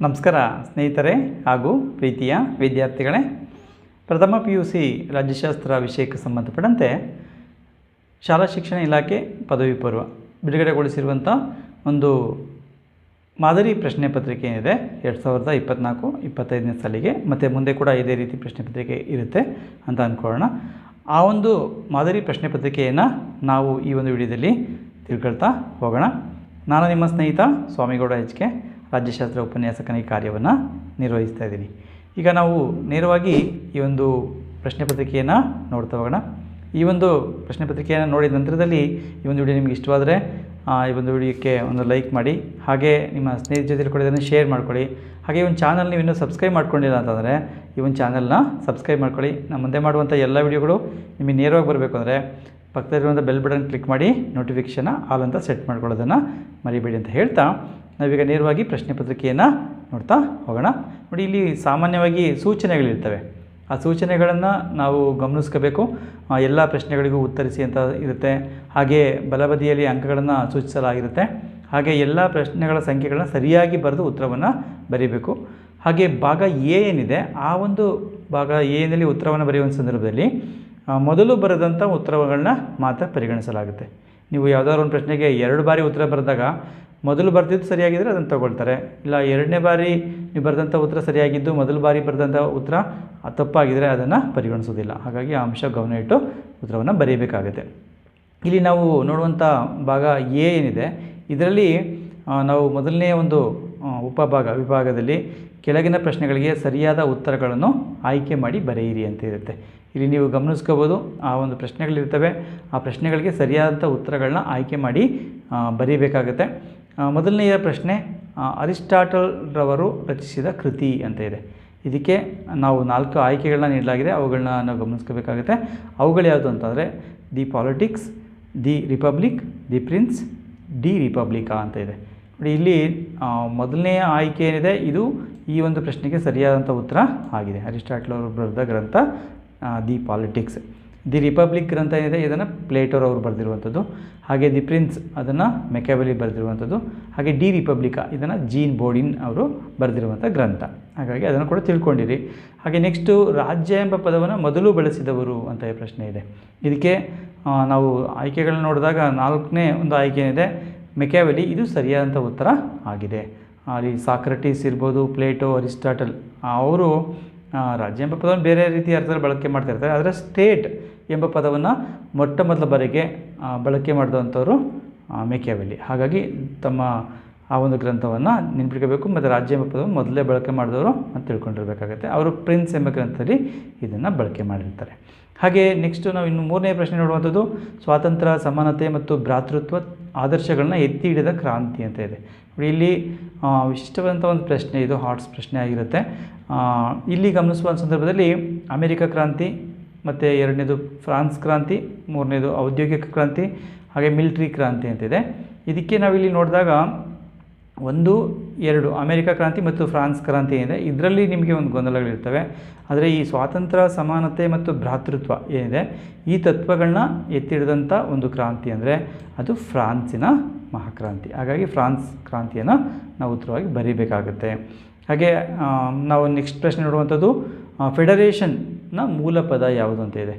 ನಮಸ್ಕಾರ ಸ್ನೇಹಿತರೆ ಹಾಗೂ ಪ್ರೀತಿಯ ವಿದ್ಯಾರ್ಥಿಗಳೇ. ಪ್ರಥಮ PUC ರಾಜ್ಯಶಾಸ್ತ್ರ ವಿಷಯಕ್ಕೆ ಸಂಬಂಧಪಟ್ಟಂತೆ ಶಾಲಾ ಶಿಕ್ಷಣ ಇಲಾಖೆ ಪದವಿ ಪೂರ್ವ ಬಿಡುಗಡೆಗೊಳಿಸಿರುವಂಥ ಒಂದು ಮಾದರಿ ಪ್ರಶ್ನೆ ಪತ್ರಿಕೆ ಏನಿದೆ 2024-25ನೇ ಸಾಲಿಗೆ, ಮತ್ತು ಮುಂದೆ ಕೂಡ ಇದೇ ರೀತಿ ಪ್ರಶ್ನೆ ಪತ್ರಿಕೆ ಇರುತ್ತೆ ಅಂತ ಅಂದ್ಕೊಳ್ಳೋಣ. ಆ ಒಂದು ಮಾದರಿ ಪ್ರಶ್ನೆ ಪತ್ರಿಕೆಯನ್ನು ನಾವು ಈ ಒಂದು ವಿಡಿಯೋದಲ್ಲಿ ತಿಳ್ಕೊಳ್ತಾ ಹೋಗೋಣ. ನಾನು ನಿಮ್ಮ ಸ್ನೇಹಿತ ಸ್ವಾಮಿಗೌಡ HK, ರಾಜ್ಯಶಾಸ್ತ್ರ ಉಪನ್ಯಾಸಕನಾಗಿ ಕಾರ್ಯವನ್ನು ನಿರ್ವಹಿಸ್ತಾ ಇದ್ದೀನಿ. ಈಗ ನಾವು ನೇರವಾಗಿ ಈ ಒಂದು ಪ್ರಶ್ನೆ ಪತ್ರಿಕೆಯನ್ನು ನೋಡ್ತಾ ಹೋಗೋಣ. ಈ ಒಂದು ಪ್ರಶ್ನೆ ಪತ್ರಿಕೆಯನ್ನು ನೋಡಿದ ನಂತರದಲ್ಲಿ ಈ ಒಂದು ವಿಡಿಯೋ ನಿಮಗೆ ಇಷ್ಟವಾದರೆ ಈ ಒಂದು ವಿಡಿಯೋಕ್ಕೆ ಒಂದು ಲೈಕ್ ಮಾಡಿ, ಹಾಗೆ ನಿಮ್ಮ ಸ್ನೇಹಿತರ ಜೊತೆ ಕೂಡ ಇದನ್ನು ಶೇರ್ ಮಾಡ್ಕೊಳ್ಳಿ. ಹಾಗೆ ಈ ಒಂದು ಚಾನಲ್ ನೀವು ಇನ್ನೂ ಸಬ್ಸ್ಕ್ರೈಬ್ ಮಾಡ್ಕೊಂಡಿಲ್ಲ ಅಂತಂದರೆ ಈ ಒಂದು ಚಾನಲ್ನ ಸಬ್ಸ್ಕ್ರೈಬ್ ಮಾಡ್ಕೊಳ್ಳಿ. ನಾನು ಮುಂದೆ ಮಾಡುವಂಥ ಎಲ್ಲ ವಿಡಿಯೋಗಳು ನಿಮಗೆ ನೇರವಾಗಿ ಬರಬೇಕು ಅಂದರೆ ಪಕ್ಕದಲ್ಲಿರುವಂಥ ಬೆಲ್ ಬಟನ್ ಕ್ಲಿಕ್ ಮಾಡಿ ನೋಟಿಫಿಕೇಷನ್ ಆಲ್ ಅಂತ ಸೆಟ್ ಮಾಡ್ಕೊಳ್ಳೋದನ್ನು ಮರಿಬೇಡಿ ಅಂತ ಹೇಳ್ತಾ ನಾವೀಗ ನೇರವಾಗಿ ಪ್ರಶ್ನೆ ಪತ್ರಿಕೆಯನ್ನು ನೋಡ್ತಾ ಹೋಗೋಣ. ನೋಡಿ, ಇಲ್ಲಿ ಸಾಮಾನ್ಯವಾಗಿ ಸೂಚನೆಗಳಿರ್ತವೆ. ಆ ಸೂಚನೆಗಳನ್ನು ನಾವು ಗಮನಿಸ್ಕೋಬೇಕು. ಎಲ್ಲ ಪ್ರಶ್ನೆಗಳಿಗೂ ಉತ್ತರಿಸಿ ಅಂತ ಇರುತ್ತೆ. ಹಾಗೆ ಬಲಬದಿಯಲ್ಲಿ ಅಂಕಗಳನ್ನು ಸೂಚಿಸಲಾಗಿರುತ್ತೆ. ಹಾಗೆ ಎಲ್ಲ ಪ್ರಶ್ನೆಗಳ ಸಂಖ್ಯೆಗಳನ್ನ ಸರಿಯಾಗಿ ಬರೆದು ಉತ್ತರವನ್ನು ಬರೀಬೇಕು. ಹಾಗೆ ಭಾಗ ಎ ಏನಿದೆ, ಆ ಒಂದು ಭಾಗ ಎನಲ್ಲಿ ಉತ್ತರವನ್ನು ಬರೆಯುವ ಸಂದರ್ಭದಲ್ಲಿ ಮೊದಲು ಬರೆದಂಥ ಉತ್ತರಗಳನ್ನ ಮಾತ್ರ ಪರಿಗಣಿಸಲಾಗುತ್ತೆ. ನೀವು ಯಾವುದಾದ್ರು ಒಂದು ಪ್ರಶ್ನೆಗೆ 2 ಬಾರಿ ಉತ್ತರ ಬರೆದಾಗ ಮೊದಲು ಬರೆದಿದ್ದು ಸರಿಯಾಗಿದ್ದರೆ ಅದನ್ನು ತಗೊಳ್ತಾರೆ. ಇಲ್ಲ 2ನೇ ಬಾರಿ ನೀವು ಬರೆದಂಥ ಉತ್ತರ ಸರಿಯಾಗಿದ್ದು ಮೊದಲು ಬಾರಿ ಬರೆದಂಥ ಉತ್ತರ ತಪ್ಪಾಗಿದ್ದರೆ ಅದನ್ನು ಪರಿಗಣಿಸೋದಿಲ್ಲ. ಹಾಗಾಗಿ ಆ ಅಂಶ ಗಮನ ಇಟ್ಟು ಉತ್ತರವನ್ನು ಬರೀಬೇಕಾಗುತ್ತೆ. ಇಲ್ಲಿ ನಾವು ನೋಡುವಂಥ ಭಾಗ ಎ ಏನಿದೆ, ಇದರಲ್ಲಿ ನಾವು ಮೊದಲನೇ ಒಂದು ವಿಭಾಗದಲ್ಲಿ ಕೆಳಗಿನ ಪ್ರಶ್ನೆಗಳಿಗೆ ಸರಿಯಾದ ಉತ್ತರಗಳನ್ನು ಆಯ್ಕೆ ಮಾಡಿ ಬರೆಯಿರಿ ಅಂತ ಇರುತ್ತೆ. ಇಲ್ಲಿ ನೀವು ಗಮನಿಸ್ಕೋಬೋದು, ಆ ಒಂದು ಪ್ರಶ್ನೆಗಳಿರ್ತವೆ. ಆ ಪ್ರಶ್ನೆಗಳಿಗೆ ಸರಿಯಾದಂಥ ಉತ್ತರಗಳನ್ನ ಆಯ್ಕೆ ಮಾಡಿ ಬರೀಬೇಕಾಗುತ್ತೆ. ಮೊದಲನೆಯ ಪ್ರಶ್ನೆ, ಅರಿಸ್ಟಾಟಲ್ ರವರು ರಚಿಸಿದ ಕೃತಿ ಅಂತ ಇದೆ. ಇದಕ್ಕೆ ನಾವು 4 ಆಯ್ಕೆಗಳನ್ನ ನೀಡಲಾಗಿದೆ. ಅವುಗಳನ್ನ ನಾವು ಗಮನಿಸ್ಕೋಬೇಕಾಗುತ್ತೆ. ಅವುಗಳು ಯಾವುದು ಅಂತಂದರೆ the politics, the republic, the prince, De Republica ಅಂತ ಇದೆ. ನೋಡಿ, ಇಲ್ಲಿ ಮೊದಲನೆಯ ಆಯ್ಕೆ ಏನಿದೆ ಇದು ಈ ಒಂದು ಪ್ರಶ್ನೆಗೆ ಸರಿಯಾದಂಥ ಉತ್ತರ ಆಗಿದೆ. ಅರಿಸ್ಟಾಟಲ್ ಅವರು ಬರೆದ ಗ್ರಂಥ ದಿ ಪಾಲಿಟಿಕ್ಸ್. ದಿ ರಿಪಬ್ಲಿಕ್ ಗ್ರಂಥ ಏನಿದೆ ಇದನ್ನು ಪ್ಲೇಟೋರ್ ಅವರು ಬರೆದಿರುವಂಥದ್ದು. ಹಾಗೆ ದಿ ಪ್ರಿನ್ಸ್ ಅದನ್ನು ಮೆಕ್ಯಾವೆಲಿ ಬರೆದಿರುವಂಥದ್ದು. ಹಾಗೆ ಡಿ ರಿಪಬ್ಲಿಕಾ ಇದನ್ನು ಜೀನ್ ಬೋಡಿನ್ ಅವರು ಬರೆದಿರುವಂಥ ಗ್ರಂಥ. ಹಾಗಾಗಿ ಅದನ್ನು ಕೂಡ ತಿಳ್ಕೊಂಡಿರಿ. ಹಾಗೆ ನೆಕ್ಸ್ಟು ರಾಜ್ಯ ಎಂಬ ಪದವನ್ನು ಮೊದಲು ಬಳಸಿದವರು ಅಂತ ಪ್ರಶ್ನೆ ಇದೆ. ಇದಕ್ಕೆ ನಾವು ಆಯ್ಕೆಗಳನ್ನ ನೋಡಿದಾಗ 4ನೇ ಒಂದು ಆಯ್ಕೆ ಏನಿದೆ ಮೆಕ್ಯಾವೆಲಿ, ಇದು ಸರಿಯಾದಂಥ ಉತ್ತರ ಆಗಿದೆ. ಅಲ್ಲಿ ಸಾಕ್ರಟೀಸ್ ಇರ್ಬೋದು, ಪ್ಲೇಟೋ, ಅರಿಸ್ಟಾಟಲ್ ಅವರು ರಾಜ್ಯ ಎಂಬ ಪದವನ್ನು ಬೇರೆ ರೀತಿಯ ಅರ್ಥದಲ್ಲಿ ಬಳಕೆ ಮಾಡ್ತಾಯಿರ್ತಾರೆ. ಆದರೆ ಸ್ಟೇಟ್ ಎಂಬ ಪದವನ್ನು ಮೊಟ್ಟ ಮೊದಲ ಬಾರಿಗೆ ಬಳಕೆ ಮಾಡಿದಂಥವರು ಮೆಕ್ಯಾವೆಲಿ. ಹಾಗಾಗಿ ತಮ್ಮ ಆ ಒಂದು ಗ್ರಂಥವನ್ನು ನೆನ್ಪಿಟ್ಕೋಬೇಕು. ಮತ್ತು ರಾಜ್ಯ ಎಂಬ ಪದವನ್ನು ಮೊದಲೇ ಬಳಕೆ ಮಾಡಿದವರು ಅಂತ ತಿಳ್ಕೊಂಡಿರಬೇಕಾಗುತ್ತೆ. ಅವರು ಪ್ರಿನ್ಸ್ ಎಂಬ ಗ್ರಂಥದಲ್ಲಿ ಇದನ್ನು ಬಳಕೆ ಮಾಡಿರ್ತಾರೆ. ಹಾಗೆ ನೆಕ್ಸ್ಟು ನಾವು ಇನ್ನು 3ನೇ ಪ್ರಶ್ನೆ ನೋಡುವಂಥದ್ದು ಸ್ವಾತಂತ್ರ್ಯ, ಸಮಾನತೆ ಮತ್ತು ಭ್ರಾತೃತ್ವ ಆದರ್ಶಗಳನ್ನ ಎತ್ತಿ ಹಿಡಿದ ಕ್ರಾಂತಿ ಅಂತ ಇದೆ. ಇಲ್ಲಿ ವಿಶಿಷ್ಟವಾದಂಥ ಒಂದು ಪ್ರಶ್ನೆ, ಇದು ಹಾಟ್ಸ್ ಪ್ರಶ್ನೆ ಆಗಿರುತ್ತೆ. ಇಲ್ಲಿ ಗಮನಿಸುವ ಸಂದರ್ಭದಲ್ಲಿ ಅಮೆರಿಕ ಕ್ರಾಂತಿ, ಮತ್ತು 2ನೇದು ಫ್ರಾನ್ಸ್ ಕ್ರಾಂತಿ, 3ನೇದು ಔದ್ಯೋಗಿಕ ಕ್ರಾಂತಿ, ಹಾಗೆ ಮಿಲಿಟ್ರಿ ಕ್ರಾಂತಿ ಅಂತಿದೆ. ಇದಕ್ಕೆ ನಾವಿಲ್ಲಿ ನೋಡಿದಾಗ 1, 2 ಅಮೆರಿಕ ಕ್ರಾಂತಿ ಮತ್ತು ಫ್ರಾನ್ಸ್ ಕ್ರಾಂತಿ ಏನಿದೆ ಇದರಲ್ಲಿ ನಿಮಗೆ ಒಂದು ಗೊಂದಲಗಳಿರ್ತವೆ. ಆದರೆ ಈ ಸ್ವಾತಂತ್ರ್ಯ, ಸಮಾನತೆ ಮತ್ತು ಭ್ರಾತೃತ್ವ ಏನಿದೆ ಈ ತತ್ವಗಳನ್ನ ಎತ್ತಿಡಿದಂಥ ಒಂದು ಕ್ರಾಂತಿ ಅಂದರೆ ಅದು ಫ್ರಾನ್ಸಿನ ಮಹಾಕ್ರಾಂತಿ. ಹಾಗಾಗಿ ಫ್ರಾನ್ಸ್ ಕ್ರಾಂತಿಯನ್ನು ನಾವು ಉತ್ತರವಾಗಿ ಬರೀಬೇಕಾಗುತ್ತೆ. ಹಾಗೆ ನಾವು ನೆಕ್ಸ್ಟ್ ಪ್ರಶ್ನೆ ನೋಡುವಂಥದ್ದು ಫೆಡರೇಷನ್ನ ಮೂಲ ಪದ ಯಾವುದು ಅಂತ ಇದೆ.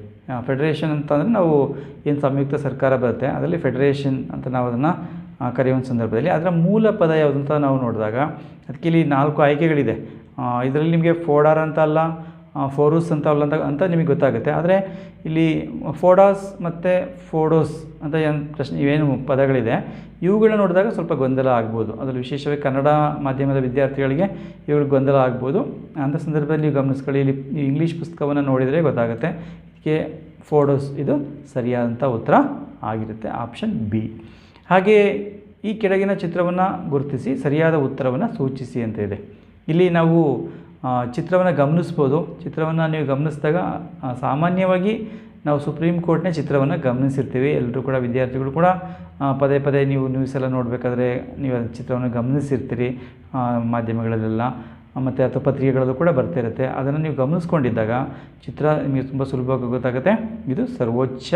ಫೆಡರೇಷನ್ ಅಂತಂದರೆ ನಾವು ಏನು ಸಂಯುಕ್ತ ಸರ್ಕಾರ ಬರುತ್ತೆ ಅದರಲ್ಲಿ ಫೆಡರೇಷನ್ ಅಂತ ನಾವು ಅದನ್ನು ಕರೆಯುವ ಸಂದರ್ಭದಲ್ಲಿ ಅದರ ಮೂಲ ಪದ ಯಾವುದು ಅಂತ ನಾವು ನೋಡಿದಾಗ ಅದಕ್ಕೆ ಇಲ್ಲಿ 4 ಆಯ್ಕೆಗಳಿದೆ. ಇದರಲ್ಲಿ ನಿಮಗೆ ಫೋಡಾರ್ ಅಂತ ಅಲ್ಲ, ಫೋರೂಸ್ ಅಂತ ಅಲ್ಲ ಅಂತ ನಿಮಗೆ ಗೊತ್ತಾಗುತ್ತೆ. ಆದರೆ ಇಲ್ಲಿ ಫೋಡಾಸ್ ಮತ್ತು ಫೋಡೋಸ್ ಅಂತ ಏನು ಪ್ರಶ್ನೆ ಇವೇನು ಪದಗಳಿದೆ ಇವುಗಳನ್ನ ನೋಡಿದಾಗ ಸ್ವಲ್ಪ ಗೊಂದಲ ಆಗ್ಬೋದು. ಅದರಲ್ಲಿ ವಿಶೇಷವಾಗಿ ಕನ್ನಡ ಮಾಧ್ಯಮದ ವಿದ್ಯಾರ್ಥಿಗಳಿಗೆ ಇವುಗಳು ಗೊಂದಲ ಆಗ್ಬೋದು. ಅಂಥ ಸಂದರ್ಭದಲ್ಲಿ ನೀವು ಗಮನಿಸ್ಕೊಳ್ಳಿ, ಇಲ್ಲಿ ಇಂಗ್ಲೀಷ್ ಪುಸ್ತಕವನ್ನು ನೋಡಿದರೆ ಗೊತ್ತಾಗುತ್ತೆ. ಇದಕ್ಕೆ ಫೋಡೋಸ್ ಇದು ಸರಿಯಾದಂಥ ಉತ್ತರ ಆಗಿರುತ್ತೆ, ಆಪ್ಷನ್ ಬಿ. ಹಾಗೆ ಈ ಕೆಳಗಿನ ಚಿತ್ರವನ್ನು ಗುರುತಿಸಿ ಸರಿಯಾದ ಉತ್ತರವನ್ನು ಸೂಚಿಸಿ ಅಂತ ಇದೆ. ಇಲ್ಲಿ ನಾವು ಚಿತ್ರವನ್ನು ಗಮನಿಸ್ಬೋದು. ಚಿತ್ರವನ್ನು ನೀವು ಗಮನಿಸಿದಾಗ ಸಾಮಾನ್ಯವಾಗಿ ನಾವು ಸುಪ್ರೀಂ ಕೋರ್ಟ್ನ ಚಿತ್ರವನ್ನು ಗಮನಿಸಿರ್ತೀವಿ. ಎಲ್ಲರೂ ಕೂಡ ವಿದ್ಯಾರ್ಥಿಗಳು ಕೂಡ ಪದೇ ಪದೇ ನೀವು ನ್ಯೂಸೆಲ್ಲ ನೋಡಬೇಕಾದ್ರೆ ನೀವು ಚಿತ್ರವನ್ನು ಗಮನಿಸಿರ್ತೀರಿ ಮಾಧ್ಯಮಗಳಲ್ಲೆಲ್ಲ. ಮತ್ತು ಅಥವಾ ಪತ್ರಿಕೆಗಳಲ್ಲೂ ಕೂಡ ಬರ್ತಾ ಇರುತ್ತೆ. ಅದನ್ನು ನೀವು ಗಮನಿಸ್ಕೊಂಡಿದ್ದಾಗ ಚಿತ್ರ ನಿಮಗೆ ತುಂಬ ಸುಲಭವಾಗಿ ಗೊತ್ತಾಗುತ್ತೆ. ಇದು ಸರ್ವೋಚ್ಚ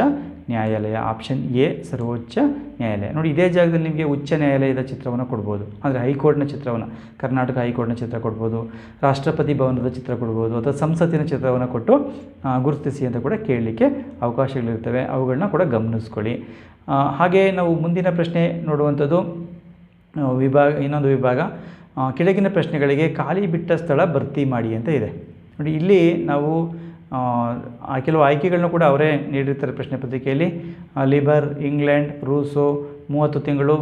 ನ್ಯಾಯಾಲಯ, ಆಪ್ಷನ್ ಎ ಸರ್ವೋಚ್ಚ ನ್ಯಾಯಾಲಯ. ನೋಡಿ, ಇದೇ ಜಾಗದಲ್ಲಿ ನಿಮಗೆ ಉಚ್ಚ ನ್ಯಾಯಾಲಯದ ಚಿತ್ರವನ್ನು ಕೊಡ್ಬೋದು, ಅಂದರೆ ಹೈಕೋರ್ಟ್ನ ಚಿತ್ರವನ್ನು, ಕರ್ನಾಟಕ ಹೈಕೋರ್ಟ್ನ ಚಿತ್ರ ಕೊಡ್ಬೋದು, ರಾಷ್ಟ್ರಪತಿ ಭವನದ ಚಿತ್ರ ಕೊಡ್ಬೋದು, ಅಥವಾ ಸಂಸತ್ತಿನ ಚಿತ್ರವನ್ನು ಕೊಟ್ಟು ಗುರುತಿಸಿ ಅಂತ ಕೂಡ ಕೇಳಲಿಕ್ಕೆ ಅವಕಾಶಗಳಿರ್ತವೆ. ಅವುಗಳನ್ನ ಕೂಡ ಗಮನಿಸ್ಕೊಳ್ಳಿ. ಹಾಗೆ ನಾವು ಮುಂದಿನ ಪ್ರಶ್ನೆ ನೋಡುವಂಥದ್ದು ಇನ್ನೊಂದು ವಿಭಾಗ ಕೆಳಗಿನ ಪ್ರಶ್ನೆಗಳಿಗೆ ಖಾಲಿ ಬಿಟ್ಟ ಸ್ಥಳ ಭರ್ತಿ ಮಾಡಿ ಅಂತ ಇದೆ. ನೋಡಿ, ಇಲ್ಲಿ ನಾವು ಕೆಲವು ಆಯ್ಕೆಗಳನ್ನ ಕೂಡ ಅವರೇ ನೀಡಿರ್ತಾರೆ ಪ್ರಶ್ನೆ ಪತ್ರಿಕೆಯಲ್ಲಿ. ಲಿಬರ್, ಇಂಗ್ಲೆಂಡ್, ರೂಸೋ, 30 ತಿಂಗಳು,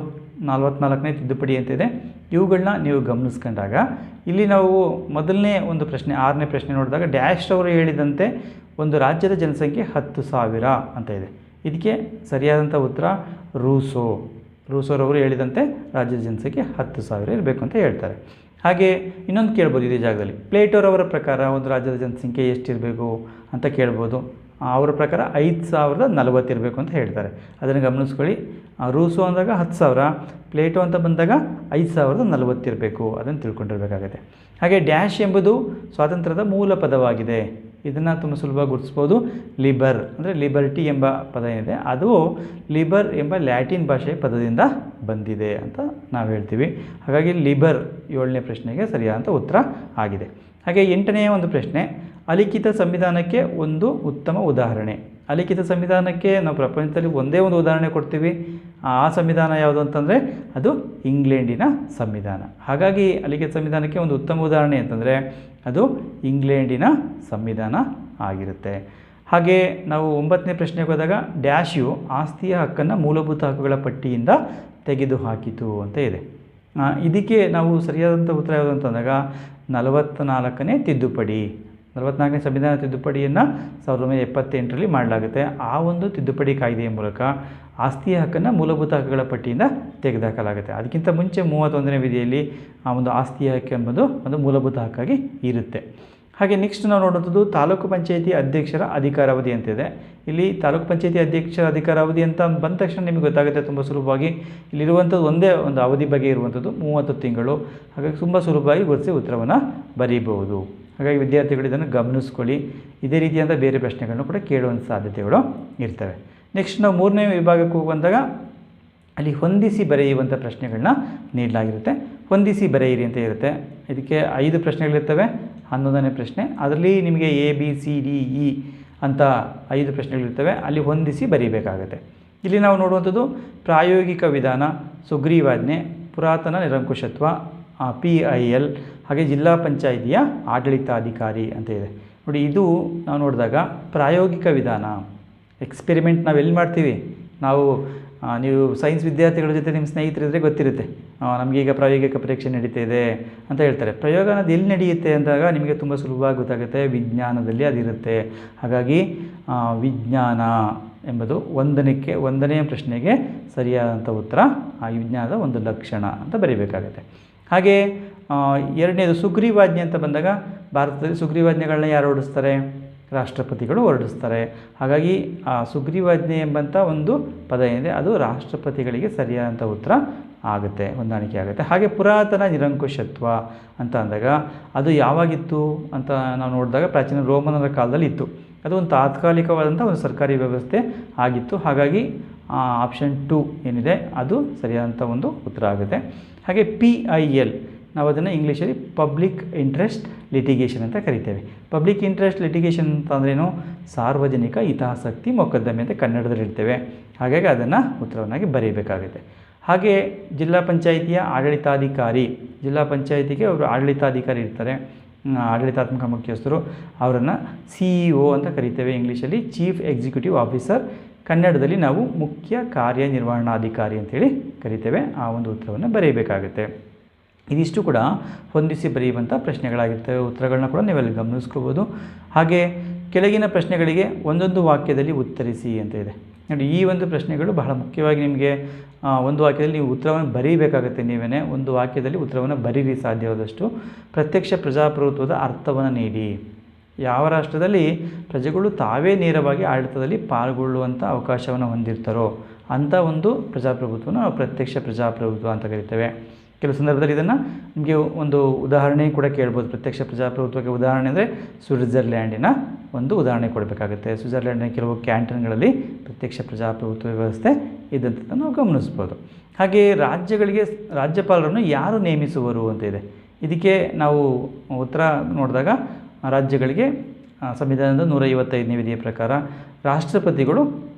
44ನೇ ತಿದ್ದುಪಡಿ ಅಂತಿದೆ. ಇವುಗಳನ್ನ ನೀವು ಗಮನಿಸ್ಕೊಂಡಾಗ ಇಲ್ಲಿ ನಾವು ಮೊದಲನೇ ಒಂದು ಪ್ರಶ್ನೆ 6ನೇ ಪ್ರಶ್ನೆ ನೋಡಿದಾಗ ಡ್ಯಾಶ್ ಅವರು ಹೇಳಿದಂತೆ ಒಂದು ರಾಜ್ಯದ ಜನಸಂಖ್ಯೆ 10,000 ಅಂತ ಇದೆ. ಇದಕ್ಕೆ ಸರಿಯಾದಂಥ ಉತ್ತರ ರೂಸೋರವರು ಹೇಳಿದಂತೆ ರಾಜ್ಯದ ಜನಸಂಖ್ಯೆ 10,000 ಇರಬೇಕು ಅಂತ ಹೇಳ್ತಾರೆ. ಹಾಗೆ ಇನ್ನೊಂದು ಕೇಳ್ಬೋದು ಇದೇ ಜಾಗದಲ್ಲಿ, ಪ್ಲೇಟೋರವರ ಪ್ರಕಾರ ಒಂದು ರಾಜ್ಯದ ಜನಸಂಖ್ಯೆ ಎಷ್ಟಿರಬೇಕು ಅಂತ ಕೇಳ್ಬೋದು. ಅವರ ಪ್ರಕಾರ 5,040 ಇರಬೇಕು ಅಂತ ಹೇಳ್ತಾರೆ. ಅದನ್ನು ಗಮನಿಸ್ಕೊಳ್ಳಿ. ರೂಸೋ ಅಂದಾಗ 10,000, ಪ್ಲೇಟೋ ಅಂತ ಬಂದಾಗ 5,040 ಇರಬೇಕು, ಅದನ್ನು ತಿಳ್ಕೊಂಡಿರಬೇಕಾಗುತ್ತೆ. ಹಾಗೆ ಡ್ಯಾಶ್ ಎಂಬುದು ಸ್ವಾತಂತ್ರ್ಯದ ಮೂಲ ಪದವಾಗಿದೆ. ಇದನ್ನು ತುಂಬ ಸುಲಭವಾಗಿ ಗುರುತಿಸ್ಬೋದು. ಲಿಬರ್ ಅಂದರೆ ಲಿಬರ್ಟಿ ಎಂಬ ಪದ ಏನಿದೆ ಅದು ಲಿಬರ್ ಎಂಬ ಲ್ಯಾಟಿನ್ ಭಾಷೆಯ ಪದದಿಂದ ಬಂದಿದೆ ಅಂತ ನಾವು ಹೇಳ್ತೀವಿ. ಹಾಗಾಗಿ ಲಿಬರ್ 7ನೇ ಪ್ರಶ್ನೆಗೆ ಸರಿಯಾದಂಥ ಉತ್ತರ ಆಗಿದೆ. ಹಾಗೆ 8ನೇ ಒಂದು ಪ್ರಶ್ನೆ, ಅಲಿಖಿತ ಸಂವಿಧಾನಕ್ಕೆ ಒಂದು ಉತ್ತಮ ಉದಾಹರಣೆ. ಅಲಿಖಿತ ಸಂವಿಧಾನಕ್ಕೆ ನಾವು ಪ್ರಪಂಚದಲ್ಲಿ ಒಂದೇ ಒಂದು ಉದಾಹರಣೆ ಕೊಡ್ತೀವಿ. ಆ ಸಂವಿಧಾನ ಯಾವುದು ಅಂತಂದರೆ ಅದು ಇಂಗ್ಲೆಂಡಿನ ಸಂವಿಧಾನ. ಹಾಗಾಗಿ ಅಲಿಖಿತ ಸಂವಿಧಾನಕ್ಕೆ ಒಂದು ಉತ್ತಮ ಉದಾಹರಣೆ ಅಂತಂದರೆ ಅದು ಇಂಗ್ಲೆಂಡಿನ ಸಂವಿಧಾನ ಆಗಿರುತ್ತೆ. ಹಾಗೆ ನಾವು 9ನೇ ಪ್ರಶ್ನೆಗೆ ಹೋದಾಗ ಡ್ಯಾಶು ಆಸ್ತಿಯ ಹಕ್ಕನ್ನು ಮೂಲಭೂತ ಹಕ್ಕುಗಳ ಪಟ್ಟಿಯಿಂದ ತೆಗೆದುಹಾಕಿತು ಅಂತ ಇದೆ. ಇದಕ್ಕೆ ನಾವು ಸರಿಯಾದಂಥ ಉತ್ತರ ಯಾವುದು ಅಂತಂದಾಗ 44ನೇ ತಿದ್ದುಪಡಿ, 44ನೇ ಸಂವಿಧಾನ ತಿದ್ದುಪಡಿಯನ್ನು 1978ರಲ್ಲಿ ಮಾಡಲಾಗುತ್ತೆ. ಆ ಒಂದು ತಿದ್ದುಪಡಿ ಕಾಯ್ದೆಯ ಮೂಲಕ ಆಸ್ತಿಯ ಹಕ್ಕನ್ನು ಮೂಲಭೂತ ಹಕ್ಕುಗಳ ಪಟ್ಟಿಯಿಂದ ತೆಗೆದುಹಾಕಲಾಗುತ್ತೆ. ಅದಕ್ಕಿಂತ ಮುಂಚೆ 31ನೇ ವಿಧಿಯಲ್ಲಿ ಆ ಒಂದು ಆಸ್ತಿಯ ಹಕ್ಕು ಎಂಬುದು ಒಂದು ಮೂಲಭೂತ ಹಕ್ಕಾಗಿ ಇರುತ್ತೆ. ಹಾಗೆ ನೆಕ್ಸ್ಟ್ ನಾವು ನೋಡುವಂಥದ್ದು ತಾಲೂಕು ಪಂಚಾಯಿತಿ ಅಧ್ಯಕ್ಷರ ಅಧಿಕಾರಾವಧಿ ಅಂತಿದೆ. ಇಲ್ಲಿ ತಾಲೂಕು ಪಂಚಾಯಿತಿ ಅಧ್ಯಕ್ಷರ ಅಧಿಕಾರಾವಧಿ ಅಂತ ಬಂದ ತಕ್ಷಣ ನಿಮಗೆ ಗೊತ್ತಾಗುತ್ತೆ ತುಂಬ ಸುಲಭವಾಗಿ. ಇಲ್ಲಿರುವಂಥದ್ದು ಒಂದೇ ಒಂದು ಅವಧಿ ಬಗ್ಗೆ ಇರುವಂಥದ್ದು 30 ತಿಂಗಳು. ಹಾಗಾಗಿ ತುಂಬ ಸುಲಭವಾಗಿ ಗುರುತಿಸಿ ಉತ್ತರವನ್ನು ಬರೀಬಹುದು. ಹಾಗಾಗಿ ವಿದ್ಯಾರ್ಥಿಗಳು ಇದನ್ನು ಗಮನಿಸ್ಕೊಳ್ಳಿ. ಇದೇ ರೀತಿಯಾದ ಬೇರೆ ಪ್ರಶ್ನೆಗಳನ್ನು ಕೂಡ ಕೇಳುವಂಥ ಸಾಧ್ಯತೆಗಳು ಇರ್ತವೆ. ನೆಕ್ಸ್ಟ್ ನಾವು 3ನೇ ವಿಭಾಗಕ್ಕೆ ಹೋಗುವಂತಾಗ ಅಲ್ಲಿ ಹೊಂದಿಸಿ ಬರೆಯುವಂಥ ಪ್ರಶ್ನೆಗಳನ್ನ ನೀಡಲಾಗಿರುತ್ತೆ. ಹೊಂದಿಸಿ ಬರೆಯಿರಿ ಅಂತ ಇರುತ್ತೆ. ಇದಕ್ಕೆ 5 ಪ್ರಶ್ನೆಗಳಿರ್ತವೆ. 11ನೇ ಪ್ರಶ್ನೆ ಅದರಲ್ಲಿ ನಿಮಗೆ ABCDE ಅಂತ 5 ಪ್ರಶ್ನೆಗಳಿರ್ತವೆ. ಅಲ್ಲಿ ಹೊಂದಿಸಿ ಬರೀಬೇಕಾಗುತ್ತೆ. ಇಲ್ಲಿ ನಾವು ನೋಡುವಂಥದ್ದು ಪ್ರಾಯೋಗಿಕ ವಿಧಾನ, ಸುಗ್ರೀವಾಜ್ಞೆ, ಪುರಾತನ ನಿರಂಕುಶತ್ವ, PIL, ಹಾಗೆ ಜಿಲ್ಲಾ ಪಂಚಾಯಿತಿಯ ಆಡಳಿತಾಧಿಕಾರಿ ಅಂತ ಇದೆ. ನೋಡಿ, ಇದು ನಾವು ನೋಡಿದಾಗ ಪ್ರಾಯೋಗಿಕ ವಿಧಾನ, ಎಕ್ಸ್ಪೆರಿಮೆಂಟ್ ನಾವು ಎಲ್ಲಿ ಮಾಡ್ತೀವಿ, ನೀವು ಸೈನ್ಸ್ ವಿದ್ಯಾರ್ಥಿಗಳ ಜೊತೆ ನಿಮ್ಮ ಸ್ನೇಹಿತರಿದ್ದರೆ ಗೊತ್ತಿರುತ್ತೆ, ನಮಗೀಗ ಪ್ರಾಯೋಗಿಕ ಪರೀಕ್ಷೆ ನಡೀತಾ ಇದೆ ಅಂತ ಹೇಳ್ತಾರೆ. ಪ್ರಯೋಗ ಅನ್ನೋದು ಎಲ್ಲಿ ನಡೆಯುತ್ತೆ ಅಂದಾಗ ನಿಮಗೆ ತುಂಬ ಸುಲಭವಾಗಿ ಗೊತ್ತಾಗುತ್ತೆ, ವಿಜ್ಞಾನದಲ್ಲಿ ಅದಿರುತ್ತೆ. ಹಾಗಾಗಿ ವಿಜ್ಞಾನ ಎಂಬುದು 1ನೇ ಪ್ರಶ್ನೆಗೆ ಸರಿಯಾದಂಥ ಉತ್ತರ ಆ ವಿಜ್ಞಾನದ ಒಂದು ಲಕ್ಷಣ ಅಂತ ಬರೀಬೇಕಾಗುತ್ತೆ. ಹಾಗೆ 2ನೇದು ಸುಗ್ರೀವಾಜ್ಞೆ ಅಂತ ಬಂದಾಗ ಭಾರತದಲ್ಲಿ ಸುಗ್ರೀವಾಜ್ಞೆಗಳನ್ನ ಯಾರು ಹೊರಡಿಸ್ತಾರೆ? ರಾಷ್ಟ್ರಪತಿಗಳು ಹೊರಡಿಸ್ತಾರೆ. ಹಾಗಾಗಿ ಆ ಸುಗ್ರೀವಾಜ್ಞೆ ಎಂಬಂಥ ಒಂದು ಪದ ಏನಿದೆ ಅದು ರಾಷ್ಟ್ರಪತಿಗಳಿಗೆ ಸರಿಯಾದಂಥ ಉತ್ತರ ಆಗುತ್ತೆ, ಹೊಂದಾಣಿಕೆ ಆಗುತ್ತೆ. ಹಾಗೆ ಪುರಾತನ ನಿರಂಕುಶತ್ವ ಅಂತ ಅಂದಾಗ ಅದು ಯಾವಾಗಿತ್ತು ಅಂತ ನಾವು ನೋಡಿದಾಗ ಪ್ರಾಚೀನ ರೋಮನರ ಕಾಲದಲ್ಲಿ ಇತ್ತು. ಅದು ಒಂದು ತಾತ್ಕಾಲಿಕವಾದಂಥ ಒಂದು ಸರ್ಕಾರಿ ವ್ಯವಸ್ಥೆ ಆಗಿತ್ತು. ಹಾಗಾಗಿ ಆಪ್ಷನ್ 2 ಏನಿದೆ ಅದು ಸರಿಯಾದಂಥ ಒಂದು ಉತ್ತರ ಆಗುತ್ತೆ. ಹಾಗೆ PIL ನಾವು ಅದನ್ನು ಇಂಗ್ಲೀಷಲ್ಲಿ ಪಬ್ಲಿಕ್ ಇಂಟ್ರೆಸ್ಟ್ ಲಿಟಿಗೇಷನ್ ಅಂತ ಕರಿತೇವೆ. ಪಬ್ಲಿಕ್ ಇಂಟ್ರೆಸ್ಟ್ ಲಿಟಿಗೇಷನ್ ಅಂತಂದ್ರೇನು? ಸಾರ್ವಜನಿಕ ಹಿತಾಸಕ್ತಿ ಮೊಕದ್ದಮೆ ಅಂತ ಕನ್ನಡದಲ್ಲಿ ಇರ್ತೇವೆ. ಹಾಗಾಗಿ ಅದನ್ನು ಉತ್ತರವನ್ನಾಗಿ ಬರೀಬೇಕಾಗುತ್ತೆ. ಹಾಗೆ ಜಿಲ್ಲಾ ಪಂಚಾಯಿತಿಯ ಆಡಳಿತಾಧಿಕಾರಿ, ಜಿಲ್ಲಾ ಪಂಚಾಯಿತಿಗೆ ಅವರು ಆಡಳಿತಾಧಿಕಾರಿ ಇರ್ತಾರೆ, ಆಡಳಿತಾತ್ಮಕ ಮುಖ್ಯಸ್ಥರು. ಅವರನ್ನು CEO ಅಂತ ಕರಿತೇವೆ ಇಂಗ್ಲೀಷಲ್ಲಿ, ಚೀಫ್ ಎಕ್ಸಿಕ್ಯೂಟಿವ್ ಆಫೀಸರ್. ಕನ್ನಡದಲ್ಲಿ ನಾವು ಮುಖ್ಯ ಕಾರ್ಯನಿರ್ವಹಣಾಧಿಕಾರಿ ಅಂತೇಳಿ ಕರಿತೇವೆ. ಆ ಒಂದು ಉತ್ತರವನ್ನು ಬರೀಬೇಕಾಗುತ್ತೆ. ಇದಿಷ್ಟು ಕೂಡ ಹೊಂದಿಸಿ ಬರೆಯುವಂಥ ಪ್ರಶ್ನೆಗಳಾಗಿರ್ತವೆ. ಉತ್ತರಗಳನ್ನ ಕೂಡ ನೀವೆಲ್ಲ ಗಮನಿಸ್ಕೋಬೋದು. ಹಾಗೆ ಕೆಳಗಿನ ಪ್ರಶ್ನೆಗಳಿಗೆ ಒಂದೊಂದು ವಾಕ್ಯದಲ್ಲಿ ಉತ್ತರಿಸಿ ಅಂತ ಇದೆ. ನೋಡಿ, ಈ ಒಂದು ಪ್ರಶ್ನೆಗಳು ಬಹಳ ಮುಖ್ಯವಾಗಿ ನಿಮಗೆ ಒಂದು ವಾಕ್ಯದಲ್ಲಿ ನೀವು ಉತ್ತರವನ್ನು ಬರೀಬೇಕಾಗುತ್ತೆ. ನೀವೇ ಒಂದು ವಾಕ್ಯದಲ್ಲಿ ಉತ್ತರವನ್ನು ಬರೀರಿ ಸಾಧ್ಯವಾದಷ್ಟು. ಪ್ರತ್ಯಕ್ಷ ಪ್ರಜಾಪ್ರಭುತ್ವದ ಅರ್ಥವನ್ನು ನೀಡಿ. ಯಾವ ರಾಷ್ಟ್ರದಲ್ಲಿ ಪ್ರಜೆಗಳು ತಾವೇ ನೇರವಾಗಿ ಆಡಳಿತದಲ್ಲಿ ಪಾಲ್ಗೊಳ್ಳುವಂಥ ಅವಕಾಶವನ್ನು ಹೊಂದಿರ್ತಾರೋ ಅಂಥ ಒಂದು ಪ್ರಜಾಪ್ರಭುತ್ವವನ್ನು ನಾವು ಪ್ರತ್ಯಕ್ಷ ಪ್ರಜಾಪ್ರಭುತ್ವ ಅಂತ ಕರಿತೇವೆ. ಕೆಲವು ಸಂದರ್ಭದಲ್ಲಿ ಇದನ್ನು ನಿಮಗೆ ಒಂದು ಉದಾಹರಣೆ ಕೂಡ ಕೇಳ್ಬೋದು. ಪ್ರತ್ಯಕ್ಷ ಪ್ರಜಾಪ್ರಭುತ್ವಕ್ಕೆ ಉದಾಹರಣೆ ಅಂದರೆ ಸ್ವಿಟ್ಜರ್ಲ್ಯಾಂಡಿನ ಒಂದು ಉದಾಹರಣೆ ಕೊಡಬೇಕಾಗುತ್ತೆ. ಸ್ವಿಟ್ಜರ್ಲ್ಯಾಂಡಿನ ಕೆಲವು ಕ್ಯಾಂಟನ್ಗಳಲ್ಲಿ ಪ್ರತ್ಯಕ್ಷ ಪ್ರಜಾಪ್ರಭುತ್ವ ವ್ಯವಸ್ಥೆ ಇದ್ದಂಥದ್ದನ್ನು ನಾವು ಗಮನಿಸ್ಬೋದು. ಹಾಗೆ ರಾಜ್ಯಗಳಿಗೆ ರಾಜ್ಯಪಾಲರನ್ನು ಯಾರು ನೇಮಿಸುವರು ಅಂತ ಇದೆ. ಇದಕ್ಕೆ ನಾವು ಉತ್ತರ ನೋಡಿದಾಗ ರಾಜ್ಯಗಳಿಗೆ ಸಂವಿಧಾನದ 155ನೇ ವಿಧಿಯ ಪ್ರಕಾರ ರಾಷ್ಟ್ರಪತಿಗಳು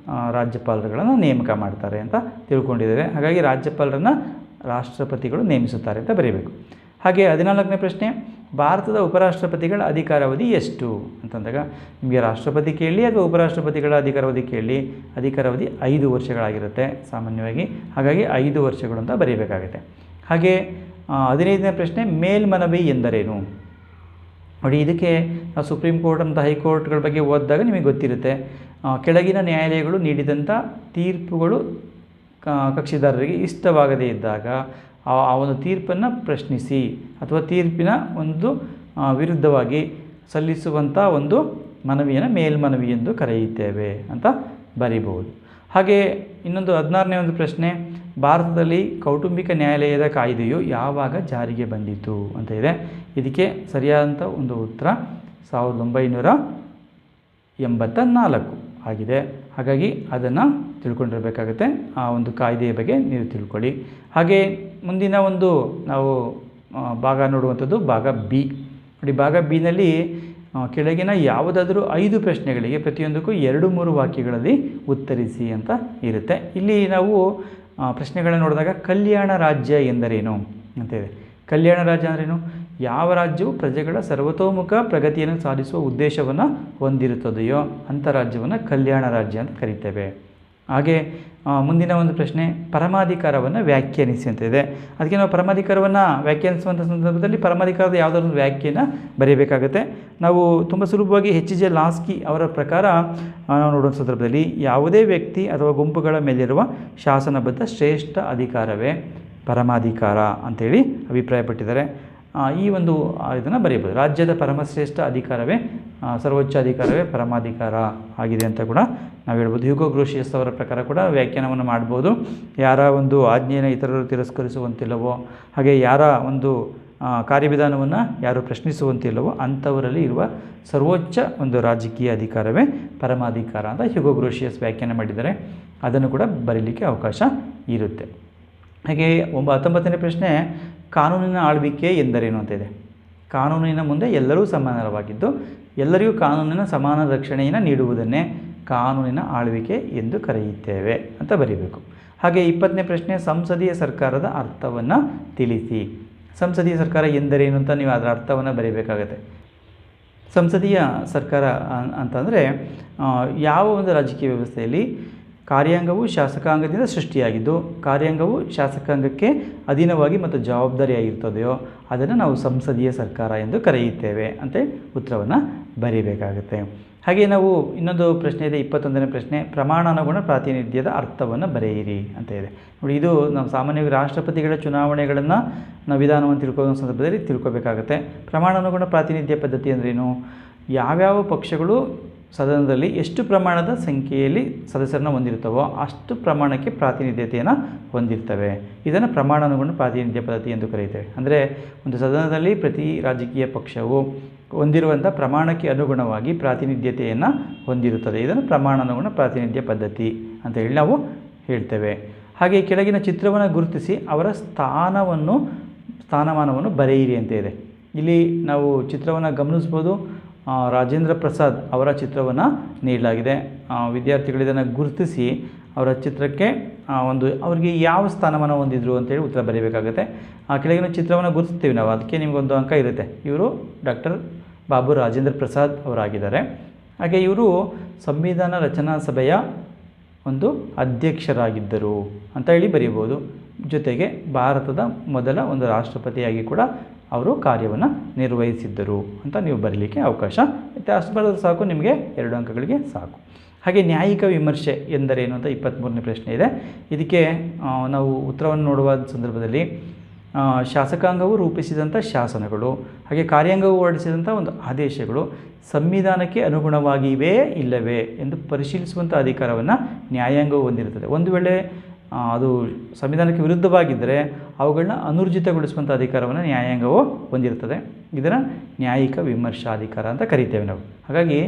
ರಾಜ್ಯಪಾಲರುಗಳನ್ನು ನೇಮಕ ಮಾಡ್ತಾರೆ ಅಂತ ತಿಳ್ಕೊಂಡಿದ್ದೇವೆ. ಹಾಗಾಗಿ ರಾಜ್ಯಪಾಲರನ್ನು ರಾಷ್ಟ್ರಪತಿಗಳು ನೇಮಿಸುತ್ತಾರೆ ಅಂತ ಬರೀಬೇಕು. ಹಾಗೆ 14ನೇ ಪ್ರಶ್ನೆ, ಭಾರತದ ಉಪರಾಷ್ಟ್ರಪತಿಗಳ ಅಧಿಕಾರಾವಧಿ ಎಷ್ಟು ಅಂತಂದಾಗ ನಿಮಗೆ ರಾಷ್ಟ್ರಪತಿ ಕೇಳಿ ಅಥವಾ ಉಪರಾಷ್ಟ್ರಪತಿಗಳ ಅಧಿಕಾರಾವಧಿ ಕೇಳಿ, ಅಧಿಕಾರಾವಧಿ 5 ವರ್ಷಗಳಾಗಿರುತ್ತೆ ಸಾಮಾನ್ಯವಾಗಿ. ಹಾಗಾಗಿ 5 ವರ್ಷಗಳು ಅಂತ ಬರೀಬೇಕಾಗುತ್ತೆ. ಹಾಗೆ 15ನೇ ಪ್ರಶ್ನೆ, ಮೇಲ್ಮನವಿ ಎಂದರೇನು? ನೋಡಿ, ಇದಕ್ಕೆ ನಾವು ಸುಪ್ರೀಂ ಕೋರ್ಟ್ ಅಂತ ಹೈಕೋರ್ಟ್ಗಳ ಬಗ್ಗೆ ಓದಿದಾಗ ನಿಮಗೆ ಗೊತ್ತಿರುತ್ತೆ. ಕೆಳಗಿನ ನ್ಯಾಯಾಲಯಗಳು ನೀಡಿದಂಥ ತೀರ್ಪುಗಳು ಕಕ್ಷಿದಾರರಿಗೆ ಇಷ್ಟವಾಗದೇ ಇದ್ದಾಗ ಆ ಒಂದು ತೀರ್ಪನ್ನು ಪ್ರಶ್ನಿಸಿ ಅಥವಾ ತೀರ್ಪಿನ ಒಂದು ವಿರುದ್ಧವಾಗಿ ಸಲ್ಲಿಸುವಂಥ ಒಂದು ಮನವಿಯನ್ನು ಮೇಲ್ಮನವಿ ಎಂದು ಕರೆಯುತ್ತೇವೆ ಅಂತ ಬರೀಬಹುದು. ಹಾಗೆ ಇನ್ನೊಂದು 16ನೇ ಒಂದು ಪ್ರಶ್ನೆ, ಭಾರತದಲ್ಲಿ ಕೌಟುಂಬಿಕ ನ್ಯಾಯಾಲಯದ ಕಾಯ್ದೆಯು ಯಾವಾಗ ಜಾರಿಗೆ ಬಂದಿತು ಅಂತ ಇದೆ. ಇದಕ್ಕೆ ಸರಿಯಾದಂಥ ಒಂದು ಉತ್ತರ 1984 ಆಗಿದೆ. ಹಾಗಾಗಿ ಅದನ್ನು ತಿಳ್ಕೊಂಡಿರಬೇಕಾಗುತ್ತೆ. ಆ ಒಂದು ಕಾಯ್ದೆಯ ಬಗ್ಗೆ ನೀವು ತಿಳ್ಕೊಳ್ಳಿ. ಹಾಗೆ ಮುಂದಿನ ಒಂದು ನಾವು ಭಾಗ ನೋಡುವಂಥದ್ದು ಭಾಗ ಬಿ. ನೋಡಿ, ಭಾಗ ಬಿನಲ್ಲಿ ಕೆಳಗಿನ ಯಾವುದಾದರೂ 5 ಪ್ರಶ್ನೆಗಳಿಗೆ ಪ್ರತಿಯೊಂದಕ್ಕೂ 2-3 ವಾಕ್ಯಗಳಲ್ಲಿ ಉತ್ತರಿಸಿ ಅಂತ ಇರುತ್ತೆ. ಇಲ್ಲಿ ನಾವು ಪ್ರಶ್ನೆಗಳನ್ನು ನೋಡಿದಾಗ ಕಲ್ಯಾಣ ರಾಜ್ಯ ಎಂದರೇನು ಅಂತಿದೆ. ಕಲ್ಯಾಣ ರಾಜ್ಯ ಅಂದ್ರೇನು? ಯಾವ ರಾಜ್ಯವು ಪ್ರಜೆಗಳ ಸರ್ವತೋಮುಖ ಪ್ರಗತಿಯನ್ನು ಸಾಧಿಸುವ ಉದ್ದೇಶವನ್ನು ಹೊಂದಿರುತ್ತದೆಯೋ ಅಂಥ ರಾಜ್ಯವನ್ನು ಕಲ್ಯಾಣ ರಾಜ್ಯ ಅಂತ ಕರೀತೇವೆ. ಹಾಗೆ ಮುಂದಿನ ಒಂದು ಪ್ರಶ್ನೆ, ಪರಮಾಧಿಕಾರವನ್ನು ವ್ಯಾಖ್ಯಾನಿಸಿ ಅಂತ ಇದೆ. ಅದಕ್ಕೆ ನಾವು ಪರಮಾಧಿಕಾರವನ್ನು ವ್ಯಾಖ್ಯಾನಿಸುವಂಥ ಸಂದರ್ಭದಲ್ಲಿ ಪರಮಾಧಿಕಾರದ ಯಾವುದಾದ್ರೂ ವ್ಯಾಖ್ಯೆಯನ್ನು ಬರೀಬೇಕಾಗುತ್ತೆ. ನಾವು ತುಂಬ ಸುಲಭವಾಗಿ HJ ಲಾಸ್ಕಿ ಅವರ ಪ್ರಕಾರ ನಾವು ನೋಡುವ ಸಂದರ್ಭದಲ್ಲಿ ಯಾವುದೇ ವ್ಯಕ್ತಿ ಅಥವಾ ಗುಂಪುಗಳ ಮೇಲಿರುವ ಶಾಸನಬದ್ಧ ಶ್ರೇಷ್ಠ ಅಧಿಕಾರವೇ ಪರಮಾಧಿಕಾರ ಅಂಥೇಳಿ ಅಭಿಪ್ರಾಯಪಟ್ಟಿದ್ದಾರೆ. ಈ ಒಂದು ಇದನ್ನು ಬರೀಬೋದು. ರಾಜ್ಯದ ಪರಮಶ್ರೇಷ್ಠ ಅಧಿಕಾರವೇ ಸರ್ವೋಚ್ಚ ಅಧಿಕಾರವೇ ಪರಮಾಧಿಕಾರ ಆಗಿದೆ ಅಂತ ಕೂಡ ನಾವು ಹೇಳ್ಬೋದು. ಹ್ಯೂಗೋ ಗ್ರೋಷಿಯಸ್ ಅವರ ಪ್ರಕಾರ ಕೂಡ ವ್ಯಾಖ್ಯಾನವನ್ನು ಮಾಡ್ಬೋದು. ಯಾರ ಒಂದು ಆಜ್ಞೆಯನ್ನು ಇತರರು ತಿರಸ್ಕರಿಸುವಂತಿಲ್ಲವೋ, ಹಾಗೆ ಯಾರ ಒಂದು ಕಾರ್ಯವಿಧಾನವನ್ನು ಯಾರು ಪ್ರಶ್ನಿಸುವಂತಿಲ್ಲವೋ ಅಂಥವರಲ್ಲಿ ಇರುವ ಸರ್ವೋಚ್ಚ ಒಂದು ರಾಜಕೀಯ ಅಧಿಕಾರವೇ ಪರಮಾಧಿಕಾರ ಅಂತ ಹ್ಯೂಗೋ ಗ್ರೋಷಿಯಸ್ ವ್ಯಾಖ್ಯಾನ ಮಾಡಿದ್ದಾರೆ. ಅದನ್ನು ಕೂಡ ಬರೀಲಿಕ್ಕೆ ಅವಕಾಶ ಇರುತ್ತೆ. ಹಾಗೆ 19ನೇ ಪ್ರಶ್ನೆ, ಕಾನೂನಿನ ಆಳ್ವಿಕೆ ಎಂದರೇನು ಅಂತ ಇದೆ. ಕಾನೂನಿನ ಮುಂದೆ ಎಲ್ಲರೂ ಸಮಾನವಾಗಿದ್ದು ಎಲ್ಲರಿಗೂ ಕಾನೂನಿನ ಸಮಾನ ರಕ್ಷಣೆಯನ್ನು ನೀಡುವುದನ್ನೇ ಕಾನೂನಿನ ಆಳ್ವಿಕೆ ಎಂದು ಕರೆಯುತ್ತೇವೆ ಅಂತ ಬರೀಬೇಕು. ಹಾಗೆ 20ನೇ ಪ್ರಶ್ನೆ, ಸಂಸದೀಯ ಸರ್ಕಾರದ ಅರ್ಥವನ್ನು ತಿಳಿಸಿ. ಸಂಸದೀಯ ಸರ್ಕಾರ ಎಂದರೇನು ಅಂತ ನೀವು ಅದರ ಅರ್ಥವನ್ನು ಬರೀಬೇಕಾಗತ್ತೆ. ಸಂಸದೀಯ ಸರ್ಕಾರ ಅಂತಂದರೆ ಯಾವ ಒಂದು ರಾಜಕೀಯ ವ್ಯವಸ್ಥೆಯಲ್ಲಿ ಕಾರ್ಯಾಂಗವು ಶಾಸಕಾಂಗದಿಂದ ಸೃಷ್ಟಿಯಾಗಿದ್ದು ಕಾರ್ಯಾಂಗವು ಶಾಸಕಾಂಗಕ್ಕೆ ಅಧೀನವಾಗಿ ಮತ್ತು ಜವಾಬ್ದಾರಿಯಾಗಿರ್ತದೆಯೋ ಅದನ್ನು ನಾವು ಸಂಸದೀಯ ಸರ್ಕಾರ ಎಂದು ಕರೆಯುತ್ತೇವೆ ಅಂತ ಉತ್ತರವನ್ನು ಬರೀಬೇಕಾಗುತ್ತೆ. ಹಾಗೆ ನಾವು ಇನ್ನೊಂದು ಪ್ರಶ್ನೆ ಇದೆ, 21ನೇ ಪ್ರಶ್ನೆ, ಪ್ರಮಾಣಾನುಗುಣ ಪ್ರಾತಿನಿಧ್ಯದ ಅರ್ಥವನ್ನು ಬರೆಯಿರಿ ಅಂತ ಇದೆ. ನೋಡಿ, ಇದು ನಾವು ಸಾಮಾನ್ಯವಾಗಿ ರಾಷ್ಟ್ರಪತಿಗಳ ಚುನಾವಣೆಗಳನ್ನು ನಾವು ವಿಧಾನವನ್ನು ತಿಳ್ಕೊಳ್ಳೋ ಸಂದರ್ಭದಲ್ಲಿ ತಿಳ್ಕೊಬೇಕಾಗುತ್ತೆ. ಪ್ರಮಾಣಾನುಗುಣ ಪ್ರಾತಿನಿಧ್ಯ ಪದ್ಧತಿ ಅಂದ್ರೇನು? ಯಾವ್ಯಾವ ಪಕ್ಷಗಳು ಸದನದಲ್ಲಿ ಎಷ್ಟು ಪ್ರಮಾಣದ ಸಂಖ್ಯೆಯಲ್ಲಿ ಸದಸ್ಯರನ್ನು ಹೊಂದಿರ್ತವೋ ಅಷ್ಟು ಪ್ರಮಾಣಕ್ಕೆ ಪ್ರಾತಿನಿಧ್ಯತೆಯನ್ನು ಹೊಂದಿರ್ತವೆ. ಇದನ್ನು ಪ್ರಮಾಣಾನುಗುಣ ಪ್ರಾತಿನಿಧ್ಯ ಪದ್ಧತಿ ಎಂದು ಕರೆಯುತ್ತೇವೆ. ಅಂದರೆ ಒಂದು ಸದನದಲ್ಲಿ ಪ್ರತಿ ರಾಜಕೀಯ ಪಕ್ಷವು ಹೊಂದಿರುವಂಥ ಪ್ರಮಾಣಕ್ಕೆ ಅನುಗುಣವಾಗಿ ಪ್ರಾತಿನಿಧ್ಯತೆಯನ್ನು ಹೊಂದಿರುತ್ತದೆ. ಇದನ್ನು ಪ್ರಮಾಣಾನುಗುಣ ಪ್ರಾತಿನಿಧ್ಯ ಪದ್ಧತಿ ಅಂತ ಹೇಳಿ ನಾವು ಹೇಳ್ತೇವೆ. ಹಾಗೆ ಕೆಳಗಿನ ಚಿತ್ರವನ್ನು ಗುರುತಿಸಿ ಅವರ ಸ್ಥಾನಮಾನವನ್ನು ಬರೆಯಿರಿ ಅಂತ ಇದೆ. ಇಲ್ಲಿ ನಾವು ಚಿತ್ರವನ್ನು ಗಮನಿಸ್ಬೋದು. ರಾಜೇಂದ್ರ ಪ್ರಸಾದ್ ಅವರ ಚಿತ್ರವನ್ನು ನೀಡಲಾಗಿದೆ. ವಿದ್ಯಾರ್ಥಿಗಳು ಇದನ್ನು ಗುರುತಿಸಿ ಅವರ ಚಿತ್ರಕ್ಕೆ ಅವರಿಗೆ ಯಾವ ಸ್ಥಾನಮಾನ ಹೊಂದಿದ್ರು ಅಂತೇಳಿ ಉತ್ತರ ಬರೀಬೇಕಾಗುತ್ತೆ. ಆ ಕೆಳಗಿನ ಚಿತ್ರವನ್ನು ಗುರುತಿಸ್ತೀವಿ ನಾವು, ಅದಕ್ಕೆ ನಿಮಗೊಂದು ಅಂಕ ಇರುತ್ತೆ. ಇವರು ಡಾಕ್ಟರ್ ಬಾಬು ರಾಜೇಂದ್ರ ಪ್ರಸಾದ್ ಅವರಾಗಿದ್ದಾರೆ. ಹಾಗೆ ಇವರು ಸಂವಿಧಾನ ರಚನಾ ಸಭೆಯ ಒಂದು ಅಧ್ಯಕ್ಷರಾಗಿದ್ದರು ಅಂತ ಹೇಳಿ ಬರೀಬೋದು. ಜೊತೆಗೆ ಭಾರತದ ಮೊದಲ ಒಂದು ರಾಷ್ಟ್ರಪತಿಯಾಗಿ ಕೂಡ ಅವರು ಕಾರ್ಯವನ್ನು ನಿರ್ವಹಿಸಿದ್ದರು ಅಂತ ನೀವು ಬರೀಲಿಕ್ಕೆ ಅವಕಾಶ ಮತ್ತು ಅಷ್ಟು ಬರೆದ್ರೆ ಸಾಕು, ನಿಮಗೆ 2 ಅಂಕಗಳಿಗೆ ಸಾಕು. ಹಾಗೆ ನ್ಯಾಯಿಕ ವಿಮರ್ಶೆ ಎಂದರೇನು ಅಂತ 23ನೇ ಪ್ರಶ್ನೆ ಇದೆ. ಇದಕ್ಕೆ ನಾವು ಉತ್ತರವನ್ನು ನೋಡುವ ಸಂದರ್ಭದಲ್ಲಿ ಶಾಸಕಾಂಗವು ರೂಪಿಸಿದಂಥ ಶಾಸನಗಳು ಹಾಗೆ ಕಾರ್ಯಾಂಗವು ಹೊರಡಿಸಿದಂಥ ಒಂದು ಆದೇಶಗಳು ಸಂವಿಧಾನಕ್ಕೆ ಅನುಗುಣವಾಗಿವೆ ಇಲ್ಲವೇ ಎಂದು ಪರಿಶೀಲಿಸುವಂಥ ಅಧಿಕಾರವನ್ನು ನ್ಯಾಯಾಂಗವು ಹೊಂದಿರುತ್ತದೆ. ಒಂದು ವೇಳೆ ಅದು ಸಂವಿಧಾನಕ್ಕೆ ವಿರುದ್ಧವಾಗಿದ್ದರೆ ಅವುಗಳನ್ನ ಅನೂರ್ಜಿತಗೊಳಿಸುವಂಥ ಅಧಿಕಾರವನ್ನು ನ್ಯಾಯಾಂಗವು ಹೊಂದಿರ್ತದೆ. ಇದನ್ನು ನ್ಯಾಯಿಕ ವಿಮರ್ಶಾಧಿಕಾರ ಅಂತ ಕರಿತೇವೆ ನಾವು. ಹಾಗಾಗಿ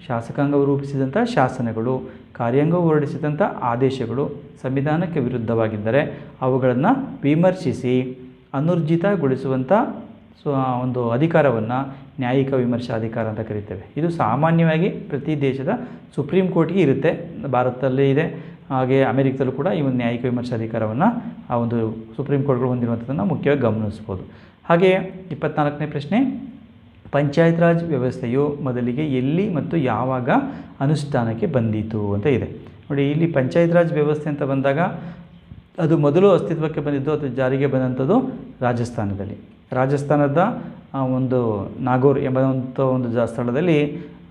ಶಾಸಕಾಂಗವು ರೂಪಿಸಿದಂಥ ಶಾಸನಗಳು, ಕಾರ್ಯಾಂಗವು ಹೊರಡಿಸಿದಂಥ ಆದೇಶಗಳು ಸಂವಿಧಾನಕ್ಕೆ ವಿರುದ್ಧವಾಗಿದ್ದರೆ ಅವುಗಳನ್ನು ವಿಮರ್ಶಿಸಿ ಅನೂರ್ಜಿತಗೊಳಿಸುವಂಥ ಒಂದು ಅಧಿಕಾರವನ್ನು ನ್ಯಾಯಿಕ ವಿಮರ್ಶಾಧಿಕಾರ ಅಂತ ಕರಿತೇವೆ. ಇದು ಸಾಮಾನ್ಯವಾಗಿ ಪ್ರತಿ ದೇಶದ ಸುಪ್ರೀಂ ಕೋರ್ಟ್ಗೆ ಇರುತ್ತೆ. ಭಾರತದಲ್ಲಿ ಇದೆ, ಹಾಗೆ ಅಮೆರಿಕದಲ್ಲೂ ಕೂಡ ಈ ಒಂದು ನ್ಯಾಯಿಕ ವಿಮರ್ಶಾಧಿಕಾರವನ್ನು ಆ ಒಂದು ಸುಪ್ರೀಂ ಕೋರ್ಟ್ಗಳು ಹೊಂದಿರುವಂಥದ್ದನ್ನು ಮುಖ್ಯವಾಗಿ ಗಮನಿಸ್ಬೋದು. ಹಾಗೆ 24ನೇ ಪ್ರಶ್ನೆ, ಪಂಚಾಯತ್ ರಾಜ್ ವ್ಯವಸ್ಥೆಯು ಮೊದಲಿಗೆ ಎಲ್ಲಿ ಮತ್ತು ಯಾವಾಗ ಅನುಷ್ಠಾನಕ್ಕೆ ಬಂದಿತು ಅಂತ ಇದೆ. ನೋಡಿ, ಇಲ್ಲಿ ಪಂಚಾಯತ್ ರಾಜ್ ವ್ಯವಸ್ಥೆ ಅಂತ ಬಂದಾಗ ಅದು ಮೊದಲು ಅಸ್ತಿತ್ವಕ್ಕೆ ಬಂದಿದ್ದು, ಅದು ಜಾರಿಗೆ ಬಂದಂಥದ್ದು ರಾಜಸ್ಥಾನದಲ್ಲಿ. ರಾಜಸ್ಥಾನದ ಒಂದು ನಾಗೋರ್ ಎಂಬಂಥ ಒಂದು ಸ್ಥಳದಲ್ಲಿ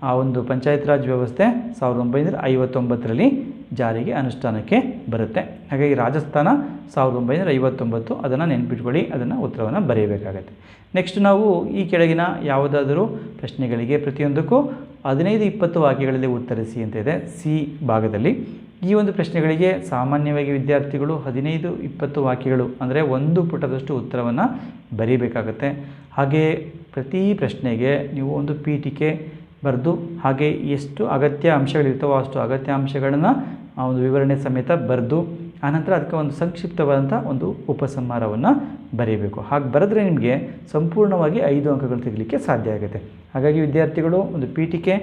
ಆ ಒಂದು ಪಂಚಾಯತ್ ರಾಜ್ ವ್ಯವಸ್ಥೆ 1959ರಲ್ಲಿ ಜಾರಿಗೆ ಅನುಷ್ಠಾನಕ್ಕೆ ಬರುತ್ತೆ. ಹಾಗಾಗಿ ರಾಜಸ್ಥಾನ 1959, ಅದನ್ನು ನೆನಪಿಟ್ಕೊಳ್ಳಿ, ಅದನ್ನು ಉತ್ತರವನ್ನು ಬರೆಯಬೇಕಾಗತ್ತೆ. ನೆಕ್ಸ್ಟ್ ನಾವು ಈ ಕೆಳಗಿನ ಯಾವುದಾದರೂ ಪ್ರಶ್ನೆಗಳಿಗೆ ಪ್ರತಿಯೊಂದಕ್ಕೂ 15-20 ವಾಕ್ಯಗಳಲ್ಲಿ ಉತ್ತರಿಸಿ ಅಂತ ಇದೆ ಸಿ ಭಾಗದಲ್ಲಿ. ಈ ಒಂದು ಪ್ರಶ್ನೆಗಳಿಗೆ ಸಾಮಾನ್ಯವಾಗಿ ವಿದ್ಯಾರ್ಥಿಗಳು 15-20 ವಾಕ್ಯಗಳು ಅಂದರೆ ಒಂದು ಪುಟದಷ್ಟು ಉತ್ತರವನ್ನು ಬರೀಬೇಕಾಗತ್ತೆ. ಹಾಗೆ ಪ್ರತಿ ಪ್ರಶ್ನೆಗೆ ನೀವು ಒಂದು ಪೀಠಿಕೆ ಬರೆದು, ಹಾಗೆ ಎಷ್ಟು ಅಗತ್ಯ ಅಂಶಗಳಿರ್ತವೋ ಅಷ್ಟು ಅಗತ್ಯ ಅಂಶಗಳನ್ನು ಒಂದು ವಿವರಣೆ ಸಮೇತ ಬರೆದು, ಆನಂತರ ಅದಕ್ಕೆ ಒಂದು ಸಂಕ್ಷಿಪ್ತವಾದಂಥ ಒಂದು ಉಪಸಂಹಾರವನ್ನು ಬರೀಬೇಕು. ಹಾಗೆ ಬರೆದ್ರೆ ನಿಮಗೆ ಸಂಪೂರ್ಣವಾಗಿ 5 ಅಂಕಗಳು ತೆಗಲಿಕ್ಕೆ ಸಾಧ್ಯ ಆಗುತ್ತೆ. ಹಾಗಾಗಿ ವಿದ್ಯಾರ್ಥಿಗಳು ಒಂದು ಪೀಠಿಕೆ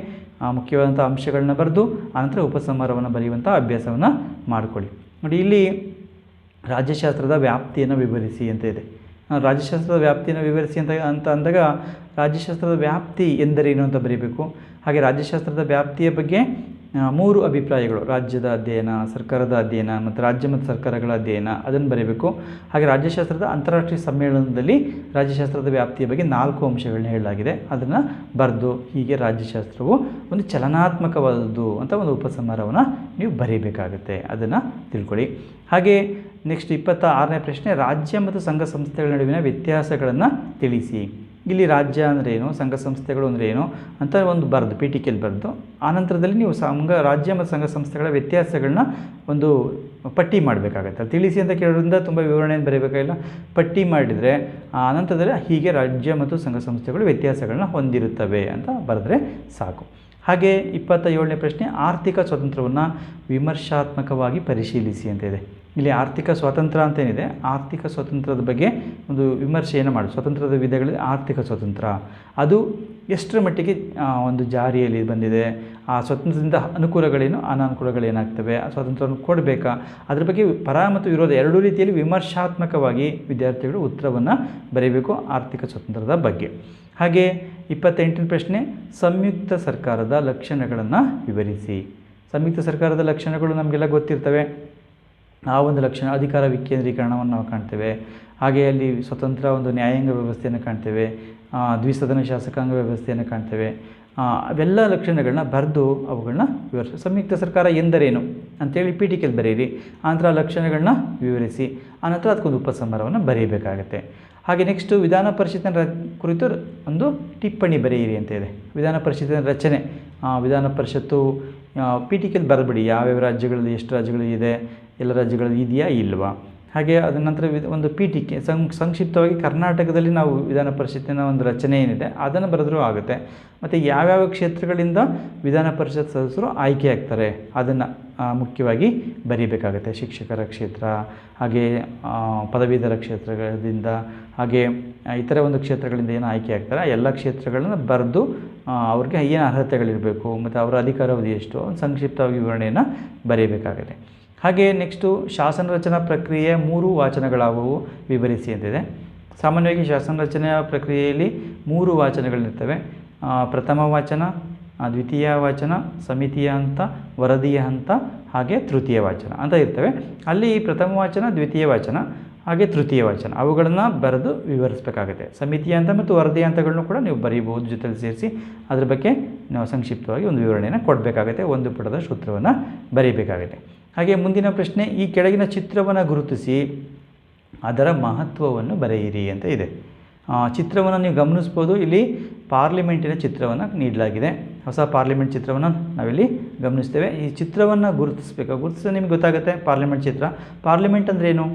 ಮುಖ್ಯವಾದಂಥ ಅಂಶಗಳನ್ನ ಬರೆದು ಆನಂತರ ಉಪಸಂಹಾರವನ್ನು ಬರೆಯುವಂಥ ಅಭ್ಯಾಸವನ್ನು ಮಾಡಿಕೊಳ್ಳಿ. ನೋಡಿ, ಇಲ್ಲಿ ರಾಜ್ಯಶಾಸ್ತ್ರದ ವ್ಯಾಪ್ತಿಯನ್ನು ವಿವರಿಸಿ ಅಂತ ಇದೆ. ರಾಜ್ಯಶಾಸ್ತ್ರದ ವ್ಯಾಪ್ತಿಯನ್ನು ವಿವರಿಸಿ ಅಂತ ಅಂದಾಗ ರಾಜ್ಯಶಾಸ್ತ್ರದ ವ್ಯಾಪ್ತಿ ಎಂದರೇನು ಅಂತ ಬರೀಬೇಕು. ಹಾಗೆ ರಾಜ್ಯಶಾಸ್ತ್ರದ ವ್ಯಾಪ್ತಿಯ ಬಗ್ಗೆ 3 ಅಭಿಪ್ರಾಯಗಳು, ರಾಜ್ಯದ ಅಧ್ಯಯನ, ಸರ್ಕಾರದ ಅಧ್ಯಯನ ಮತ್ತು ರಾಜ್ಯ ಮತ್ತು ಸರ್ಕಾರಗಳ ಅಧ್ಯಯನ, ಅದನ್ನು ಬರೀಬೇಕು. ಹಾಗೆ ರಾಜ್ಯಶಾಸ್ತ್ರದ ಅಂತಾರಾಷ್ಟ್ರೀಯ ಸಮ್ಮೇಳನದಲ್ಲಿ ರಾಜ್ಯಶಾಸ್ತ್ರದ ವ್ಯಾಪ್ತಿಯ ಬಗ್ಗೆ 4 ಅಂಶಗಳನ್ನ ಹೇಳಲಾಗಿದೆ, ಅದನ್ನು ಬರೆದು ಹೀಗೆ ರಾಜ್ಯಶಾಸ್ತ್ರವು ಒಂದು ಚಲನಾತ್ಮಕವಾದದ್ದು ಅಂತ ಒಂದು ಉಪಸಂಹಾರವನ್ನು ನೀವು ಬರೀಬೇಕಾಗುತ್ತೆ. ಅದನ್ನು ತಿಳ್ಕೊಳ್ಳಿ. ಹಾಗೆ ನೆಕ್ಸ್ಟ್ 26ನೇ ಪ್ರಶ್ನೆ, ರಾಜ್ಯ ಮತ್ತು ಸಂಘ ಸಂಸ್ಥೆಗಳ ನಡುವಿನ ವ್ಯತ್ಯಾಸಗಳನ್ನು ತಿಳಿಸಿ. ಇಲ್ಲಿ ರಾಜ್ಯ ಅಂದರೆ ಏನು, ಸಂಘ ಸಂಸ್ಥೆಗಳು ಅಂದರೆ ಏನು ಅಂತ ಒಂದು ಬರೆದು ಪೀಠಿಕೆಯಲ್ಲಿ ಬರೆದು, ಆನಂತರದಲ್ಲಿ ನೀವು ರಾಜ್ಯ ಮತ್ತು ಸಂಘ ಸಂಸ್ಥೆಗಳ ವ್ಯತ್ಯಾಸಗಳನ್ನ ಒಂದು ಪಟ್ಟಿ ಮಾಡಬೇಕಾಗತ್ತೆ. ತಿಳಿಸಿ ಅಂತ ಕೇಳೋದ್ರಿಂದ ತುಂಬ ವಿವರಣೆಯನ್ನು ಬರೀಬೇಕಾಗಿಲ್ಲ, ಪಟ್ಟಿ ಮಾಡಿದರೆ ಆನಂತರದಲ್ಲಿ ಹೀಗೆ ರಾಜ್ಯ ಮತ್ತು ಸಂಘ ಸಂಸ್ಥೆಗಳು ವ್ಯತ್ಯಾಸಗಳನ್ನ ಹೊಂದಿರುತ್ತವೆ ಅಂತ ಬರೆದ್ರೆ ಸಾಕು. ಹಾಗೆ 27ನೇ ಪ್ರಶ್ನೆ, ಆರ್ಥಿಕ ಸ್ವಾತಂತ್ರ್ಯವನ್ನು ವಿಮರ್ಶಾತ್ಮಕವಾಗಿ ಪರಿಶೀಲಿಸಿ ಅಂತ ಇದೆ. ಇಲ್ಲಿ ಆರ್ಥಿಕ ಸ್ವಾತಂತ್ರ್ಯ ಅಂತೇನಿದೆ, ಆರ್ಥಿಕ ಸ್ವಾತಂತ್ರ್ಯದ ಬಗ್ಗೆ ಒಂದು ವಿಮರ್ಶೆಯನ್ನು ಮಾಡಿ. ಸ್ವಾತಂತ್ರ್ಯದ ವಿಧಗಳಲ್ಲಿ ಆರ್ಥಿಕ ಸ್ವಾತಂತ್ರ್ಯ ಅದು ಎಷ್ಟರ ಮಟ್ಟಿಗೆ ಒಂದು ಜಾರಿಯಲ್ಲಿ ಬಂದಿದೆ, ಆ ಸ್ವಾತಂತ್ರ್ಯದಿಂದ ಅನುಕೂಲಗಳೇನು, ಅನಾನುಕೂಲಗಳೇನಾಗ್ತವೆ, ಆ ಸ್ವಾತಂತ್ರ್ಯವನ್ನು ಕೊಡಬೇಕಾ, ಅದ್ರ ಬಗ್ಗೆ ಪರ ಮತ್ತು ವಿರೋಧ ಎರಡೂ ರೀತಿಯಲ್ಲಿ ವಿಮರ್ಶಾತ್ಮಕವಾಗಿ ವಿದ್ಯಾರ್ಥಿಗಳು ಉತ್ತರವನ್ನು ಬರೀಬೇಕು ಆರ್ಥಿಕ ಸ್ವಾತಂತ್ರ್ಯದ ಬಗ್ಗೆ. ಹಾಗೆ 28ನೇ ಪ್ರಶ್ನೆ, ಸಂಯುಕ್ತ ಸರ್ಕಾರದ ಲಕ್ಷಣಗಳನ್ನು ವಿವರಿಸಿ. ಸಂಯುಕ್ತ ಸರ್ಕಾರದ ಲಕ್ಷಣಗಳು ನಮಗೆಲ್ಲ ಗೊತ್ತಿರ್ತವೆ. ಆ ಒಂದು ಲಕ್ಷಣ, ಅಧಿಕಾರ ವಿಕೇಂದ್ರೀಕರಣವನ್ನು ನಾವು ಕಾಣ್ತೇವೆ. ಹಾಗೆ ಅಲ್ಲಿ ಸ್ವತಂತ್ರ ಒಂದು ನ್ಯಾಯಾಂಗ ವ್ಯವಸ್ಥೆಯನ್ನು ಕಾಣ್ತೇವೆ, ದ್ವಿಸದನ ಶಾಸಕಾಂಗ ವ್ಯವಸ್ಥೆಯನ್ನು ಕಾಣ್ತೇವೆ. ಅವೆಲ್ಲ ಲಕ್ಷಣಗಳನ್ನ ಬರೆದು ಅವುಗಳನ್ನ ವಿವರಿಸಿ. ಸಂಯುಕ್ತ ಸರ್ಕಾರ ಎಂದರೇನು ಅಂತೇಳಿ ಪೀಠಿಕೆಯಲ್ಲಿ ಬರೆಯಿರಿ, ಆನಂತರ ಲಕ್ಷಣಗಳನ್ನ ವಿವರಿಸಿ, ಆನಂತರ ಅದಕ್ಕೊಂದು ಉಪಸಂಹಾರವನ್ನು ಬರೆಯಬೇಕಾಗತ್ತೆ. ಹಾಗೆ ನೆಕ್ಸ್ಟು ವಿಧಾನ ಪರಿಷತ್ತಿನ ಕುರಿತು ಒಂದು ಟಿಪ್ಪಣಿ ಬರೆಯಿರಿ ಅಂತ ಇದೆ. ವಿಧಾನ ಪರಿಷತ್ತಿನ ರಚನೆ, ವಿಧಾನ ಪರಿಷತ್ತು ಪೀಠಿಕೆಯಲ್ಲಿ ಬರೆದ್ಬಿಡಿ, ಯಾವ್ಯಾವ ರಾಜ್ಯಗಳಲ್ಲಿ ಎಷ್ಟು ರಾಜ್ಯಗಳು ಇದೆ, ಎಲ್ಲ ರಾಜ್ಯಗಳಲ್ಲಿ ಇದೆಯಾ ಇಲ್ವಾ. ಹಾಗೆ ಅದರ ನಂತರ ಒಂದು ಪೀಠಿಕೆ ಸಂಕ್ಷಿಪ್ತವಾಗಿ ಕರ್ನಾಟಕದಲ್ಲಿ ನಾವು ವಿಧಾನ ಪರಿಷತ್ತಿನ ಒಂದು ರಚನೆ ಏನಿದೆ ಅದನ್ನು ಬರೆದ್ರೂ ಆಗುತ್ತೆ. ಮತ್ತು ಯಾವ್ಯಾವ ಕ್ಷೇತ್ರಗಳಿಂದ ವಿಧಾನ ಪರಿಷತ್ ಸದಸ್ಯರು ಆಯ್ಕೆ ಆಗ್ತಾರೆ ಅದನ್ನು ಮುಖ್ಯವಾಗಿ ಬರೀಬೇಕಾಗುತ್ತೆ. ಶಿಕ್ಷಕರ ಕ್ಷೇತ್ರ, ಹಾಗೆ ಪದವೀಧರ ಕ್ಷೇತ್ರಗಳಿಂದ, ಹಾಗೆ ಇತರ ಒಂದು ಕ್ಷೇತ್ರಗಳಿಂದ ಏನು ಆಯ್ಕೆ ಆಗ್ತಾರೆ ಎಲ್ಲ ಕ್ಷೇತ್ರಗಳನ್ನು ಬರೆದು ಅವ್ರಿಗೆ ಏನು ಅರ್ಹತೆಗಳಿರಬೇಕು ಮತ್ತು ಅವರ ಅಧಿಕಾರಾವಧಿ ಎಷ್ಟು ಸಂಕ್ಷಿಪ್ತವಾಗಿ ವಿವರಣೆಯನ್ನು ಬರೀಬೇಕಾಗುತ್ತೆ. ಹಾಗೆ ನೆಕ್ಸ್ಟು ಶಾಸನ ರಚನಾ ಪ್ರಕ್ರಿಯೆಯ 3 ವಾಚನಗಳಾಗುವು ವಿವರಿಸಿ ಅಂತಿದೆ. ಸಾಮಾನ್ಯವಾಗಿ ಶಾಸನ ರಚನೆಯ ಪ್ರಕ್ರಿಯೆಯಲ್ಲಿ 3 ವಾಚನಗಳಿರ್ತವೆ. ಪ್ರಥಮ ವಾಚನ, ದ್ವಿತೀಯ ವಾಚನ, ಸಮಿತಿಯ ಹಂತ, ವರದಿಯ ಹಂತ, ಹಾಗೆ ತೃತೀಯ ವಾಚನ ಅಂತ ಇರ್ತವೆ. ಅಲ್ಲಿ ಪ್ರಥಮ ವಾಚನ, ದ್ವಿತೀಯ ವಾಚನ, ಹಾಗೆ ತೃತೀಯ ವಾಚನ ಅವುಗಳನ್ನು ಬರೆದು ವಿವರಿಸಬೇಕಾಗುತ್ತೆ. ಸಮಿತಿಯ ಹಂತ ಮತ್ತು ವರದಿ ಹಂತಗಳನ್ನು ಕೂಡ ನೀವು ಬರೀಬಹುದು ಜೊತೆಲಿ ಸೇರಿಸಿ. ಅದ್ರ ಬಗ್ಗೆ ನಾವು ಸಂಕ್ಷಿಪ್ತವಾಗಿ ಒಂದು ವಿವರಣೆಯನ್ನು ಕೊಡಬೇಕಾಗುತ್ತೆ, ಒಂದು ಪುಟದ ಸೂತ್ರವನ್ನು ಬರೀಬೇಕಾಗುತ್ತೆ. ಹಾಗೆ ಮುಂದಿನ ಪ್ರಶ್ನೆ, ಈ ಕೆಳಗಿನ ಚಿತ್ರವನ್ನು ಗುರುತಿಸಿ ಅದರ ಮಹತ್ವವನ್ನು ಬರೆಯಿರಿ ಅಂತ ಇದೆ. ಚಿತ್ರವನ್ನು ನೀವು ಗಮನಿಸ್ಬೋದು. ಇಲ್ಲಿ ಪಾರ್ಲಿಮೆಂಟಿನ ಚಿತ್ರವನ್ನು ನೀಡಲಾಗಿದೆ. ಹೊಸ ಪಾರ್ಲಿಮೆಂಟ್ ಚಿತ್ರವನ್ನು ನಾವಿಲ್ಲಿ ಗಮನಿಸ್ತೇವೆ. ಈ ಚಿತ್ರವನ್ನು ಗುರುತಿಸಬೇಕು. ಗುರುತಿಸಿದ್ರೆ ನಿಮ್ಗೆ ಗೊತ್ತಾಗುತ್ತೆ ಪಾರ್ಲಿಮೆಂಟ್ ಚಿತ್ರ. ಪಾರ್ಲಿಮೆಂಟ್ ಅಂದರೆ ಏನು?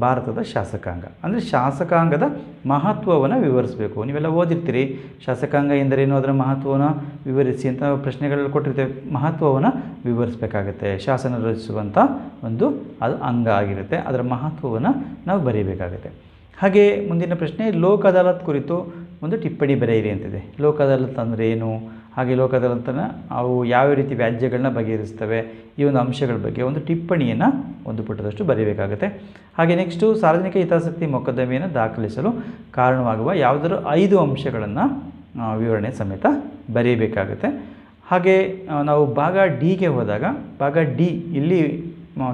ಭಾರತದ ಶಾಸಕಾಂಗ. ಅಂದರೆ ಶಾಸಕಾಂಗದ ಮಹತ್ವವನ್ನು ವಿವರಿಸಬೇಕು. ನೀವೆಲ್ಲ ಓದಿರ್ತೀರಿ, ಶಾಸಕಾಂಗ ಎಂದರೇನು, ಅದರ ಮಹತ್ವವನ್ನು ವಿವರಿಸಿ ಅಂತ ಪ್ರಶ್ನೆಗಳಲ್ಲಿ ಕೊಟ್ಟಿರ್ತೇವೆ. ಮಹತ್ವವನ್ನು ವಿವರಿಸಬೇಕಾಗತ್ತೆ. ಶಾಸನ ರಚಿಸುವಂಥ ಒಂದು ಅದು ಅಂಗ ಆಗಿರುತ್ತೆ, ಅದರ ಮಹತ್ವವನ್ನು ನಾವು ಬರೀಬೇಕಾಗುತ್ತೆ. ಹಾಗೆ ಮುಂದಿನ ಪ್ರಶ್ನೆ, ಲೋಕ್ ಅದಾಲತ್ ಕುರಿತು ಒಂದು ಟಿಪ್ಪಣಿ ಬರೆಯಿರಿ ಅಂತಿದೆ. ಲೋಕ್ ಅದಾಲತ್ ಅಂದರೆ ಏನು, ಹಾಗೆ ಲೋಕ್ ಅದಾಲತನ್ನು ಅವು ಯಾವ ರೀತಿ ವ್ಯಾಜ್ಯಗಳನ್ನ ಬಗೆಹರಿಸ್ತವೆ, ಈ ಒಂದು ಅಂಶಗಳ ಬಗ್ಗೆ ಒಂದು ಟಿಪ್ಪಣಿಯನ್ನು ಒಂದು ಪುಟದಷ್ಟು ಬರೀಬೇಕಾಗುತ್ತೆ. ಹಾಗೆ ನೆಕ್ಸ್ಟು, ಸಾರ್ವಜನಿಕ ಹಿತಾಸಕ್ತಿ ಮೊಕದ್ದಮೆಯನ್ನು ದಾಖಲಿಸಲು ಕಾರಣವಾಗುವ ಯಾವುದಾದ್ರು 5 ಅಂಶಗಳನ್ನು ವಿವರಣೆ ಸಮೇತ ಬರೀಬೇಕಾಗುತ್ತೆ. ಹಾಗೆ ನಾವು ಭಾಗ ಡಿಗೆ ಹೋದಾಗ, ಭಾಗ ಡಿ ಇಲ್ಲಿ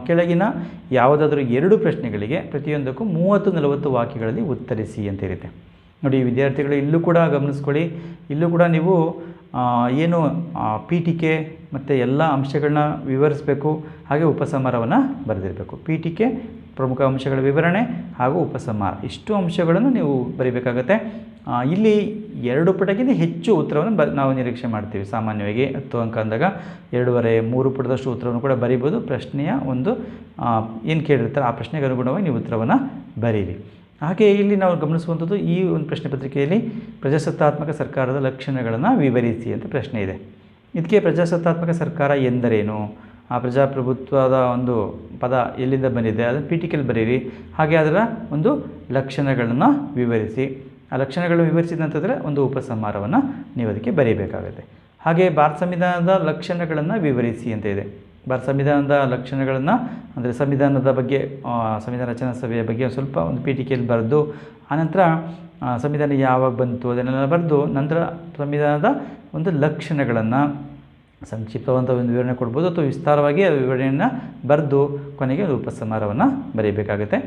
ಕೆಳಗಿನ ಯಾವುದಾದ್ರೂ 2 ಪ್ರಶ್ನೆಗಳಿಗೆ ಪ್ರತಿಯೊಂದಕ್ಕೂ 30-40 ವಾಕ್ಯಗಳಲ್ಲಿ ಉತ್ತರಿಸಿ ಅಂತ ಇರುತ್ತೆ. ನೋಡಿ ವಿದ್ಯಾರ್ಥಿಗಳು, ಇಲ್ಲೂ ಕೂಡ ಗಮನಿಸ್ಕೊಳ್ಳಿ. ಇಲ್ಲೂ ಕೂಡ ನೀವು ಏನು ಪೀಠಿಕೆ ಮತ್ತು ಎಲ್ಲ ಅಂಶಗಳನ್ನ ವಿವರಿಸಬೇಕು. ಹಾಗೆ ಉಪಸಂಹಾರವನ್ನು ಬರೆದಿರಬೇಕು. ಪೀಠಿಕೆ, ಪ್ರಮುಖ ಅಂಶಗಳ ವಿವರಣೆ ಹಾಗೂ ಉಪಸಂಹಾರ, ಇಷ್ಟು ಅಂಶಗಳನ್ನು ನೀವು ಬರೀಬೇಕಾಗತ್ತೆ. ಇಲ್ಲಿ 2 ಪುಟಕ್ಕಿಂತ ಹೆಚ್ಚು ಉತ್ತರವನ್ನು ನಾವು ನಿರೀಕ್ಷೆ ಮಾಡ್ತೀವಿ. ಸಾಮಾನ್ಯವಾಗಿ 10 ಅಂಕ ಅಂದಾಗ 2.5, 3 ಪುಟದಷ್ಟು ಉತ್ತರವನ್ನು ಕೂಡ ಬರೀಬೋದು. ಪ್ರಶ್ನೆಯ ಒಂದು ಏನು ಕೇಳಿರ್ತಾರೆ ಆ ಪ್ರಶ್ನೆಗೆ ಅನುಗುಣವಾಗಿ ನೀವು ಉತ್ತರವನ್ನು ಬರೀರಿ. ಹಾಗೆ ಇಲ್ಲಿ ನಾವು ಗಮನಿಸುವಂಥದ್ದು, ಈ ಒಂದು ಪ್ರಶ್ನೆ ಪತ್ರಿಕೆಯಲ್ಲಿ ಪ್ರಜಾಸತ್ತಾತ್ಮಕ ಸರ್ಕಾರದ ಲಕ್ಷಣಗಳನ್ನು ವಿವರಿಸಿ ಅಂತ ಪ್ರಶ್ನೆ ಇದೆ. ಇದಕ್ಕೆ ಪ್ರಜಾಸತ್ತಾತ್ಮಕ ಸರ್ಕಾರ ಎಂದರೇನು, ಆ ಪ್ರಜಾಪ್ರಭುತ್ವದ ಒಂದು ಪದ ಎಲ್ಲಿಂದ ಬಂದಿದೆ ಅದನ್ನು ಪೀಠಿಕೆಯಲ್ಲಿ ಬರೀರಿ. ಹಾಗೆ ಅದರ ಒಂದು ಲಕ್ಷಣಗಳನ್ನು ವಿವರಿಸಿ. ಆ ಲಕ್ಷಣಗಳನ್ನು ವಿವರಿಸಿದ ನಂತರ ಒಂದು ಉಪಸಂಹಾರವನ್ನು ನೀವು ಅದಕ್ಕೆ ಬರೀಬೇಕಾಗುತ್ತೆ. ಹಾಗೆ ಭಾರತ ಸಂವಿಧಾನದ ಲಕ್ಷಣಗಳನ್ನು ವಿವರಿಸಿ ಅಂತ ಇದೆ. ಭಾರತ ಸಂವಿಧಾನದ ಲಕ್ಷಣಗಳನ್ನು ಅಂದರೆ ಸಂವಿಧಾನದ ಬಗ್ಗೆ, ಸಂವಿಧಾನ ರಚನಾ ಸಭೆಯ ಬಗ್ಗೆ ಸ್ವಲ್ಪ ಒಂದು ಪೀಠಿಕೆಯಲ್ಲಿ ಬರೆದು, ಆನಂತರ ಸಂವಿಧಾನ ಯಾವಾಗ ಬಂತು ಅದನ್ನೆಲ್ಲ ಬರೆದು, ನಂತರ ಸಂವಿಧಾನದ ಒಂದು ಲಕ್ಷಣಗಳನ್ನು ಸಂಕ್ಷಿಪ್ತವಂತ ಒಂದು ವಿವರಣೆ ಕೊಡ್ಬೋದು, ಅಥವಾ ವಿಸ್ತಾರವಾಗಿ ಆ ವಿವರಣೆಯನ್ನು ಬರೆದು ಕೊನೆಗೆ ಒಂದು ಉಪಸಂಹಾರವನ್ನು ಬರೀಬೇಕಾಗುತ್ತೆ.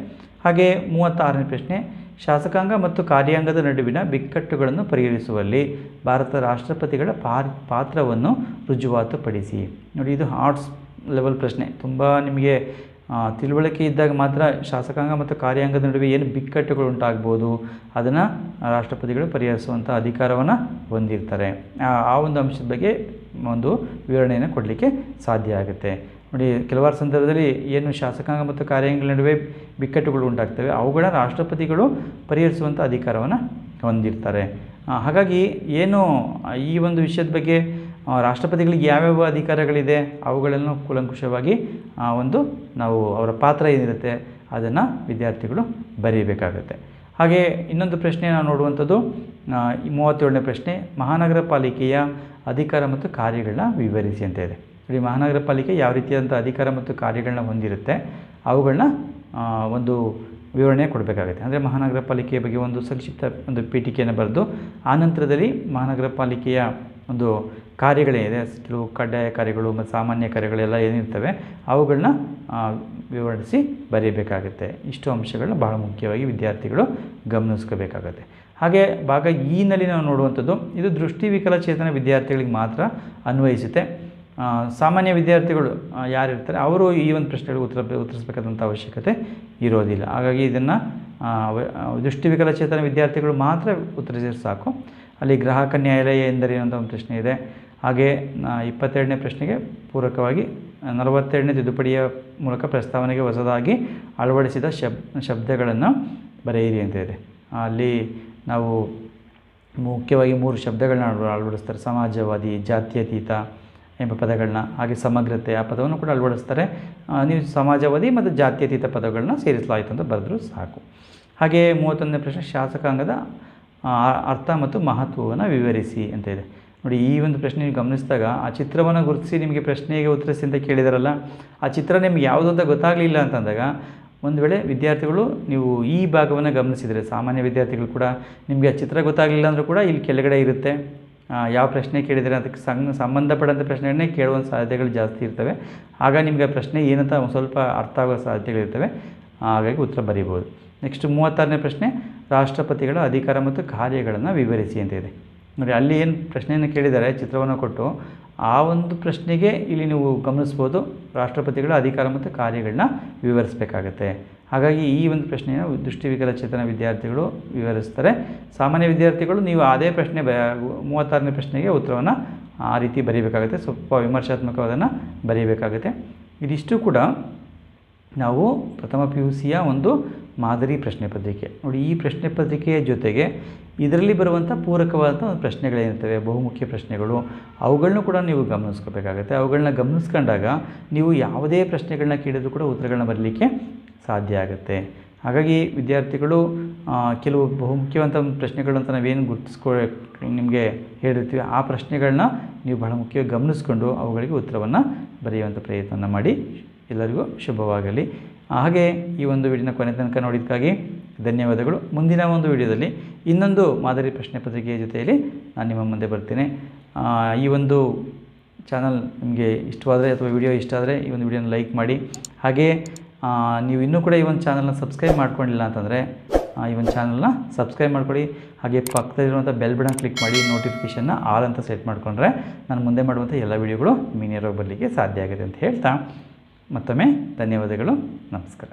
ಹಾಗೆ 36ನೇ ಪ್ರಶ್ನೆ, ಶಾಸಕಾಂಗ ಮತ್ತು ಕಾರ್ಯಾಂಗದ ನಡುವಿನ ಬಿಕ್ಕಟ್ಟುಗಳನ್ನು ಪರಿಹರಿಸುವಲ್ಲಿ ಭಾರತ ರಾಷ್ಟ್ರಪತಿಗಳ ಪಾತ್ರವನ್ನು ರುಜುವಾತುಪಡಿಸಿ. ನೋಡಿ, ಇದು ಆರ್ಟ್ಸ್ ಲೆವೆಲ್ ಪ್ರಶ್ನೆ. ತುಂಬ ನಿಮಗೆ ತಿಳುವಳಿಕೆ ಇದ್ದಾಗ ಮಾತ್ರ ಶಾಸಕಾಂಗ ಮತ್ತು ಕಾರ್ಯಾಂಗದ ನಡುವೆ ಏನು ಬಿಕ್ಕಟ್ಟುಗಳು ಉಂಟಾಗ್ಬೋದು ಅದನ್ನು ರಾಷ್ಟ್ರಪತಿಗಳು ಪರಿಹರಿಸುವಂಥ ಅಧಿಕಾರವನ್ನು ಹೊಂದಿರ್ತಾರೆ. ಆ ಒಂದು ಅಂಶದ ಬಗ್ಗೆ ಒಂದು ವಿವರಣೆಯನ್ನು ಕೊಡಲಿಕ್ಕೆ ಸಾಧ್ಯ ಆಗುತ್ತೆ. ನೋಡಿ, ಕೆಲವಾರು ಸಂದರ್ಭದಲ್ಲಿ ಏನು ಶಾಸಕಾಂಗ ಮತ್ತು ಕಾರ್ಯಾಂಗಗಳ ನಡುವೆ ಬಿಕ್ಕಟ್ಟುಗಳು ಉಂಟಾಗ್ತವೆ ಅವುಗಳ ರಾಷ್ಟ್ರಪತಿಗಳು ಪರಿಹರಿಸುವಂಥ ಅಧಿಕಾರವನ್ನು ಹೊಂದಿರ್ತಾರೆ. ಹಾಗಾಗಿ ಏನು ಈ ಒಂದು ವಿಷಯದ ಬಗ್ಗೆ ರಾಷ್ಟ್ರಪತಿಗಳಿಗೆ ಯಾವ್ಯಾವ ಅಧಿಕಾರಗಳಿದೆ ಅವುಗಳನ್ನು ಕೂಲಂಕುಷವಾಗಿ ನಾವು ಅವರ ಪಾತ್ರ ಏನಿರುತ್ತೆ ಅದನ್ನು ವಿದ್ಯಾರ್ಥಿಗಳು ಬರೀಬೇಕಾಗುತ್ತೆ. ಹಾಗೆ ಇನ್ನೊಂದು ಪ್ರಶ್ನೆ ನಾವು ನೋಡುವಂಥದ್ದು 37ನೇ ಪ್ರಶ್ನೆ, ಮಹಾನಗರ ಪಾಲಿಕೆಯ ಅಧಿಕಾರ ಮತ್ತು ಕಾರ್ಯಗಳನ್ನ ವಿವರಿಸಿ ಅಂತ ಇದೆ. ಇಲ್ಲಿ ಮಹಾನಗರ ಪಾಲಿಕೆ ಯಾವ ರೀತಿಯಾದಂಥ ಅಧಿಕಾರ ಮತ್ತು ಕಾರ್ಯಗಳನ್ನ ಹೊಂದಿರುತ್ತೆ ಅವುಗಳನ್ನ ಒಂದು ವಿವರಣೆ ಕೊಡಬೇಕಾಗುತ್ತೆ. ಅಂದರೆ ಮಹಾನಗರ ಪಾಲಿಕೆಯ ಬಗ್ಗೆ ಒಂದು ಸಂಕ್ಷಿಪ್ತ ಒಂದು ಪೀಠಿಕೆಯನ್ನು ಬರೆದು, ಆನಂತರದಲ್ಲಿ ಮಹಾನಗರ ಪಾಲಿಕೆಯ ಒಂದು ಕಾರ್ಯಗಳೇನಿದೆ, ಕೆಲವು ಕಡ್ಡಾಯ ಕಾರ್ಯಗಳು ಮತ್ತು ಸಾಮಾನ್ಯ ಕಾರ್ಯಗಳೆಲ್ಲ ಏನಿರ್ತವೆ ಅವುಗಳನ್ನ ವಿವರಿಸಿ ಬರೀಬೇಕಾಗುತ್ತೆ. ಇಷ್ಟು ಅಂಶಗಳನ್ನ ಭಾಳ ಮುಖ್ಯವಾಗಿ ವಿದ್ಯಾರ್ಥಿಗಳು ಗಮನಿಸ್ಕೋಬೇಕಾಗತ್ತೆ. ಹಾಗೆ ಭಾಗ ನಲ್ಲಿ ನಾವು ನೋಡುವಂಥದ್ದು, ಇದು ದೃಷ್ಟಿವಿಕಲಚೇತನ ವಿದ್ಯಾರ್ಥಿಗಳಿಗೆ ಮಾತ್ರ ಅನ್ವಯಿಸುತ್ತೆ. ಸಾಮಾನ್ಯ ವಿದ್ಯಾರ್ಥಿಗಳು ಯಾರಿರ್ತಾರೆ ಅವರು ಈ ಒಂದು ಪ್ರಶ್ನೆಗಳಿಗೆ ಉತ್ತರಿಸಬೇಕಾದಂಥ ಅವಶ್ಯಕತೆ ಇರೋದಿಲ್ಲ. ಹಾಗಾಗಿ ಇದನ್ನು ದೃಷ್ಟಿವಿಕಲಚೇತನ ವಿದ್ಯಾರ್ಥಿಗಳು ಮಾತ್ರ ಉತ್ತರಿಸಿದ್ರೆ ಸಾಕು. ಅಲ್ಲಿ ಗ್ರಾಹಕ ನ್ಯಾಯಾಲಯ ಎಂದರೇನು ಅಂತ ಒಂದು ಪ್ರಶ್ನೆ ಇದೆ. ಹಾಗೆ 22ನೇ ಪ್ರಶ್ನೆಗೆ ಪೂರಕವಾಗಿ 42ನೇ ತಿದ್ದುಪಡಿಯ ಮೂಲಕ ಪ್ರಸ್ತಾವನೆಗೆ ಹೊಸದಾಗಿ ಅಳವಡಿಸಿದ ಶಬ್ದಗಳನ್ನು ಬರೆಯಿರಿ ಅಂತ ಇದೆ. ಅಲ್ಲಿ ನಾವು ಮುಖ್ಯವಾಗಿ 3 ಶಬ್ದಗಳನ್ನ ಅಳವಡಿಸ್ತಾರೆ. ಸಮಾಜವಾದಿ, ಜಾತ್ಯತೀತ ಎಂಬ ಪದಗಳನ್ನ, ಹಾಗೆ ಸಮಗ್ರತೆ ಆ ಪದವನ್ನು ಕೂಡ ಅಳವಡಿಸ್ತಾರೆ. ನೀವು ಸಮಾಜವಾದಿ ಮತ್ತು ಜಾತ್ಯತೀತ ಪದಗಳನ್ನ ಸೇರಿಸಲಾಯಿತು ಅಂತ ಬರೆದರೂ ಸಾಕು. ಹಾಗೆ 31ನೇ ಪ್ರಶ್ನೆ, ಶಾಸಕಾಂಗದ ಅರ್ಥ ಮತ್ತು ಮಹತ್ವವನ್ನು ವಿವರಿಸಿ ಅಂತ ಇದೆ. ನೋಡಿ, ಈ ಒಂದು ಪ್ರಶ್ನೆ ನೀವು ಗಮನಿಸಿದಾಗ ಆ ಚಿತ್ರವನ್ನು ಗುರುತಿಸಿ ನಿಮಗೆ ಪ್ರಶ್ನೆಗೆ ಉತ್ತರಿಸಿ ಅಂತ ಕೇಳಿದಾರಲ್ಲ, ಆ ಚಿತ್ರ ನಿಮ್ಗೆ ಯಾವುದು ಅಂತ ಗೊತ್ತಾಗಲಿಲ್ಲ ಅಂತಂದಾಗ ಒಂದು ವೇಳೆ ವಿದ್ಯಾರ್ಥಿಗಳು ನೀವು ಈ ಭಾಗವನ್ನು ಗಮನಿಸಿದರೆ, ಸಾಮಾನ್ಯ ವಿದ್ಯಾರ್ಥಿಗಳು ಕೂಡ ನಿಮಗೆ ಆ ಚಿತ್ರ ಗೊತ್ತಾಗಲಿಲ್ಲ ಅಂದರೂ ಕೂಡ ಇಲ್ಲಿ ಕೆಳಗಡೆ ಇರುತ್ತೆ ಯಾವ ಪ್ರಶ್ನೆ ಕೇಳಿದರೆ ಅದಕ್ಕೆ ಸಂಬಂಧಪಟ್ಟಂಥ ಪ್ರಶ್ನೆಗಳನ್ನೇ ಕೇಳುವಂಥ ಸಾಧ್ಯತೆಗಳು ಜಾಸ್ತಿ ಇರ್ತವೆ. ಆಗ ನಿಮಗೆ ಆ ಪ್ರಶ್ನೆ ಏನಂತ ಒಂದು ಸ್ವಲ್ಪ ಅರ್ಥ ಆಗೋ ಸಾಧ್ಯತೆಗಳಿರ್ತವೆ, ಹಾಗಾಗಿ ಉತ್ತರ ಬರೀಬೋದು. ನೆಕ್ಸ್ಟ್ 36ನೇ ಪ್ರಶ್ನೆ, ರಾಷ್ಟ್ರಪತಿಗಳ ಅಧಿಕಾರ ಮತ್ತು ಕಾರ್ಯಗಳನ್ನು ವಿವರಿಸಿ ಅಂತ ಇದೆ. ನೋಡಿ, ಅಲ್ಲಿ ಏನು ಪ್ರಶ್ನೆಯನ್ನು ಕೇಳಿದ್ದಾರೆ ಚಿತ್ರವನ್ನು ಕೊಟ್ಟು ಆ ಒಂದು ಪ್ರಶ್ನೆಗೆ ಇಲ್ಲಿ ನೀವು ಗಮನಿಸ್ಬೋದು ರಾಷ್ಟ್ರಪತಿಗಳ ಅಧಿಕಾರ ಮತ್ತು ಕಾರ್ಯಗಳನ್ನ ವಿವರಿಸಬೇಕಾಗತ್ತೆ. ಹಾಗಾಗಿ ಈ ಒಂದು ಪ್ರಶ್ನೆಯನ್ನು ದೃಷ್ಟಿವಿಕಲಚೇತನ ವಿದ್ಯಾರ್ಥಿಗಳು ವಿವರಿಸ್ತಾರೆ. ಸಾಮಾನ್ಯ ವಿದ್ಯಾರ್ಥಿಗಳು ನೀವು ಅದೇ ಪ್ರಶ್ನೆ 36ನೇ ಪ್ರಶ್ನೆಗೆ ಉತ್ತರವನ್ನು ಆ ರೀತಿ ಬರೀಬೇಕಾಗುತ್ತೆ, ಸ್ವಲ್ಪ ವಿಮರ್ಶಾತ್ಮಕವಾದನ್ನು ಬರೀಬೇಕಾಗುತ್ತೆ. ಇದಿಷ್ಟು ಕೂಡ ನಾವು ಪ್ರಥಮ PUCಯ ಒಂದು ಮಾದರಿ ಪ್ರಶ್ನೆ ಪತ್ರಿಕೆ. ನೋಡಿ, ಈ ಪ್ರಶ್ನೆ ಪತ್ರಿಕೆಯ ಜೊತೆಗೆ ಇದರಲ್ಲಿ ಬರುವಂಥ ಪೂರಕವಾದ ಪ್ರಶ್ನೆಗಳೇನಿರ್ತವೆ, ಬಹುಮುಖ್ಯ ಪ್ರಶ್ನೆಗಳು, ಅವುಗಳನ್ನೂ ಕೂಡ ನೀವು ಗಮನಿಸ್ಕೋಬೇಕಾಗುತ್ತೆ. ಅವುಗಳನ್ನ ಗಮನಿಸ್ಕೊಂಡಾಗ ನೀವು ಯಾವುದೇ ಪ್ರಶ್ನೆಗಳನ್ನ ಕೇಳಿದರೂ ಕೂಡ ಉತ್ತರಗಳನ್ನ ಬರಲಿಕ್ಕೆ ಸಾಧ್ಯ ಆಗುತ್ತೆ. ಹಾಗಾಗಿ ವಿದ್ಯಾರ್ಥಿಗಳು ಕೆಲವು ಬಹುಮುಖ್ಯವಂತ ಪ್ರಶ್ನೆಗಳು ಅಂತ ನಾವೇನು ನಿಮಗೆ ಹೇಳಿರ್ತೀವಿ, ಆ ಪ್ರಶ್ನೆಗಳನ್ನ ನೀವು ಬಹಳ ಮುಖ್ಯವಾಗಿ ಗಮನಿಸ್ಕೊಂಡು ಅವುಗಳಿಗೆ ಉತ್ತರವನ್ನು ಬರೆಯುವಂಥ ಪ್ರಯತ್ನವನ್ನು ಮಾಡಿ. ಎಲ್ಲರಿಗೂ ಶುಭವಾಗಲಿ. ಹಾಗೆ ಈ ಒಂದು ವಿಡಿಯೋನ ಕೊನೆ ತನಕ ನೋಡಿದ್ದಕ್ಕಾಗಿ ಧನ್ಯವಾದಗಳು. ಮುಂದಿನ ಒಂದು ವಿಡಿಯೋದಲ್ಲಿ ಇನ್ನೊಂದು ಮಾದರಿ ಪ್ರಶ್ನೆ ಪತ್ರಿಕೆಯ ಜೊತೆಯಲ್ಲಿ ನಾನು ನಿಮ್ಮ ಮುಂದೆ ಬರ್ತೀನಿ. ಈ ಒಂದು ಚಾನಲ್ ನಿಮಗೆ ಇಷ್ಟವಾದರೆ ಅಥವಾ ವಿಡಿಯೋ ಇಷ್ಟ ಆದರೆ ಈ ಒಂದು ವಿಡಿಯೋನ ಲೈಕ್ ಮಾಡಿ. ಹಾಗೆ ನೀವು ಇನ್ನೂ ಕೂಡ ಈ ಒಂದು ಚಾನಲ್ನ ಸಬ್ಸ್ಕ್ರೈಬ್ ಮಾಡ್ಕೊಂಡಿಲ್ಲ ಅಂತಂದರೆ ಈ ಒಂದು ಚಾನಲ್ನ ಸಬ್ಸ್ಕ್ರೈಬ್ ಮಾಡ್ಕೊಳ್ಳಿ. ಹಾಗೆ ಪಕ್ಕದಲ್ಲಿರುವಂಥ ಬೆಲ್ ಬಟನ್ ಕ್ಲಿಕ್ ಮಾಡಿ ನೋಟಿಫಿಕೇಷನ್ನ ಆಲ್ ಅಂತ ಸೆಟ್ ಮಾಡಿಕೊಂಡ್ರೆ ನಾನು ಮುಂದೆ ಮಾಡುವಂಥ ಎಲ್ಲ ವಿಡಿಯೋಗಳು ನಿಮಗೆ ನೇರವಾಗಿ ಬರಲಿಕ್ಕೆ ಸಾಧ್ಯ ಆಗುತ್ತೆ ಅಂತ ಹೇಳ್ತಾ ಮತ್ತೊಮ್ಮೆ ಧನ್ಯವಾದಗಳು. ನಮಸ್ಕಾರ.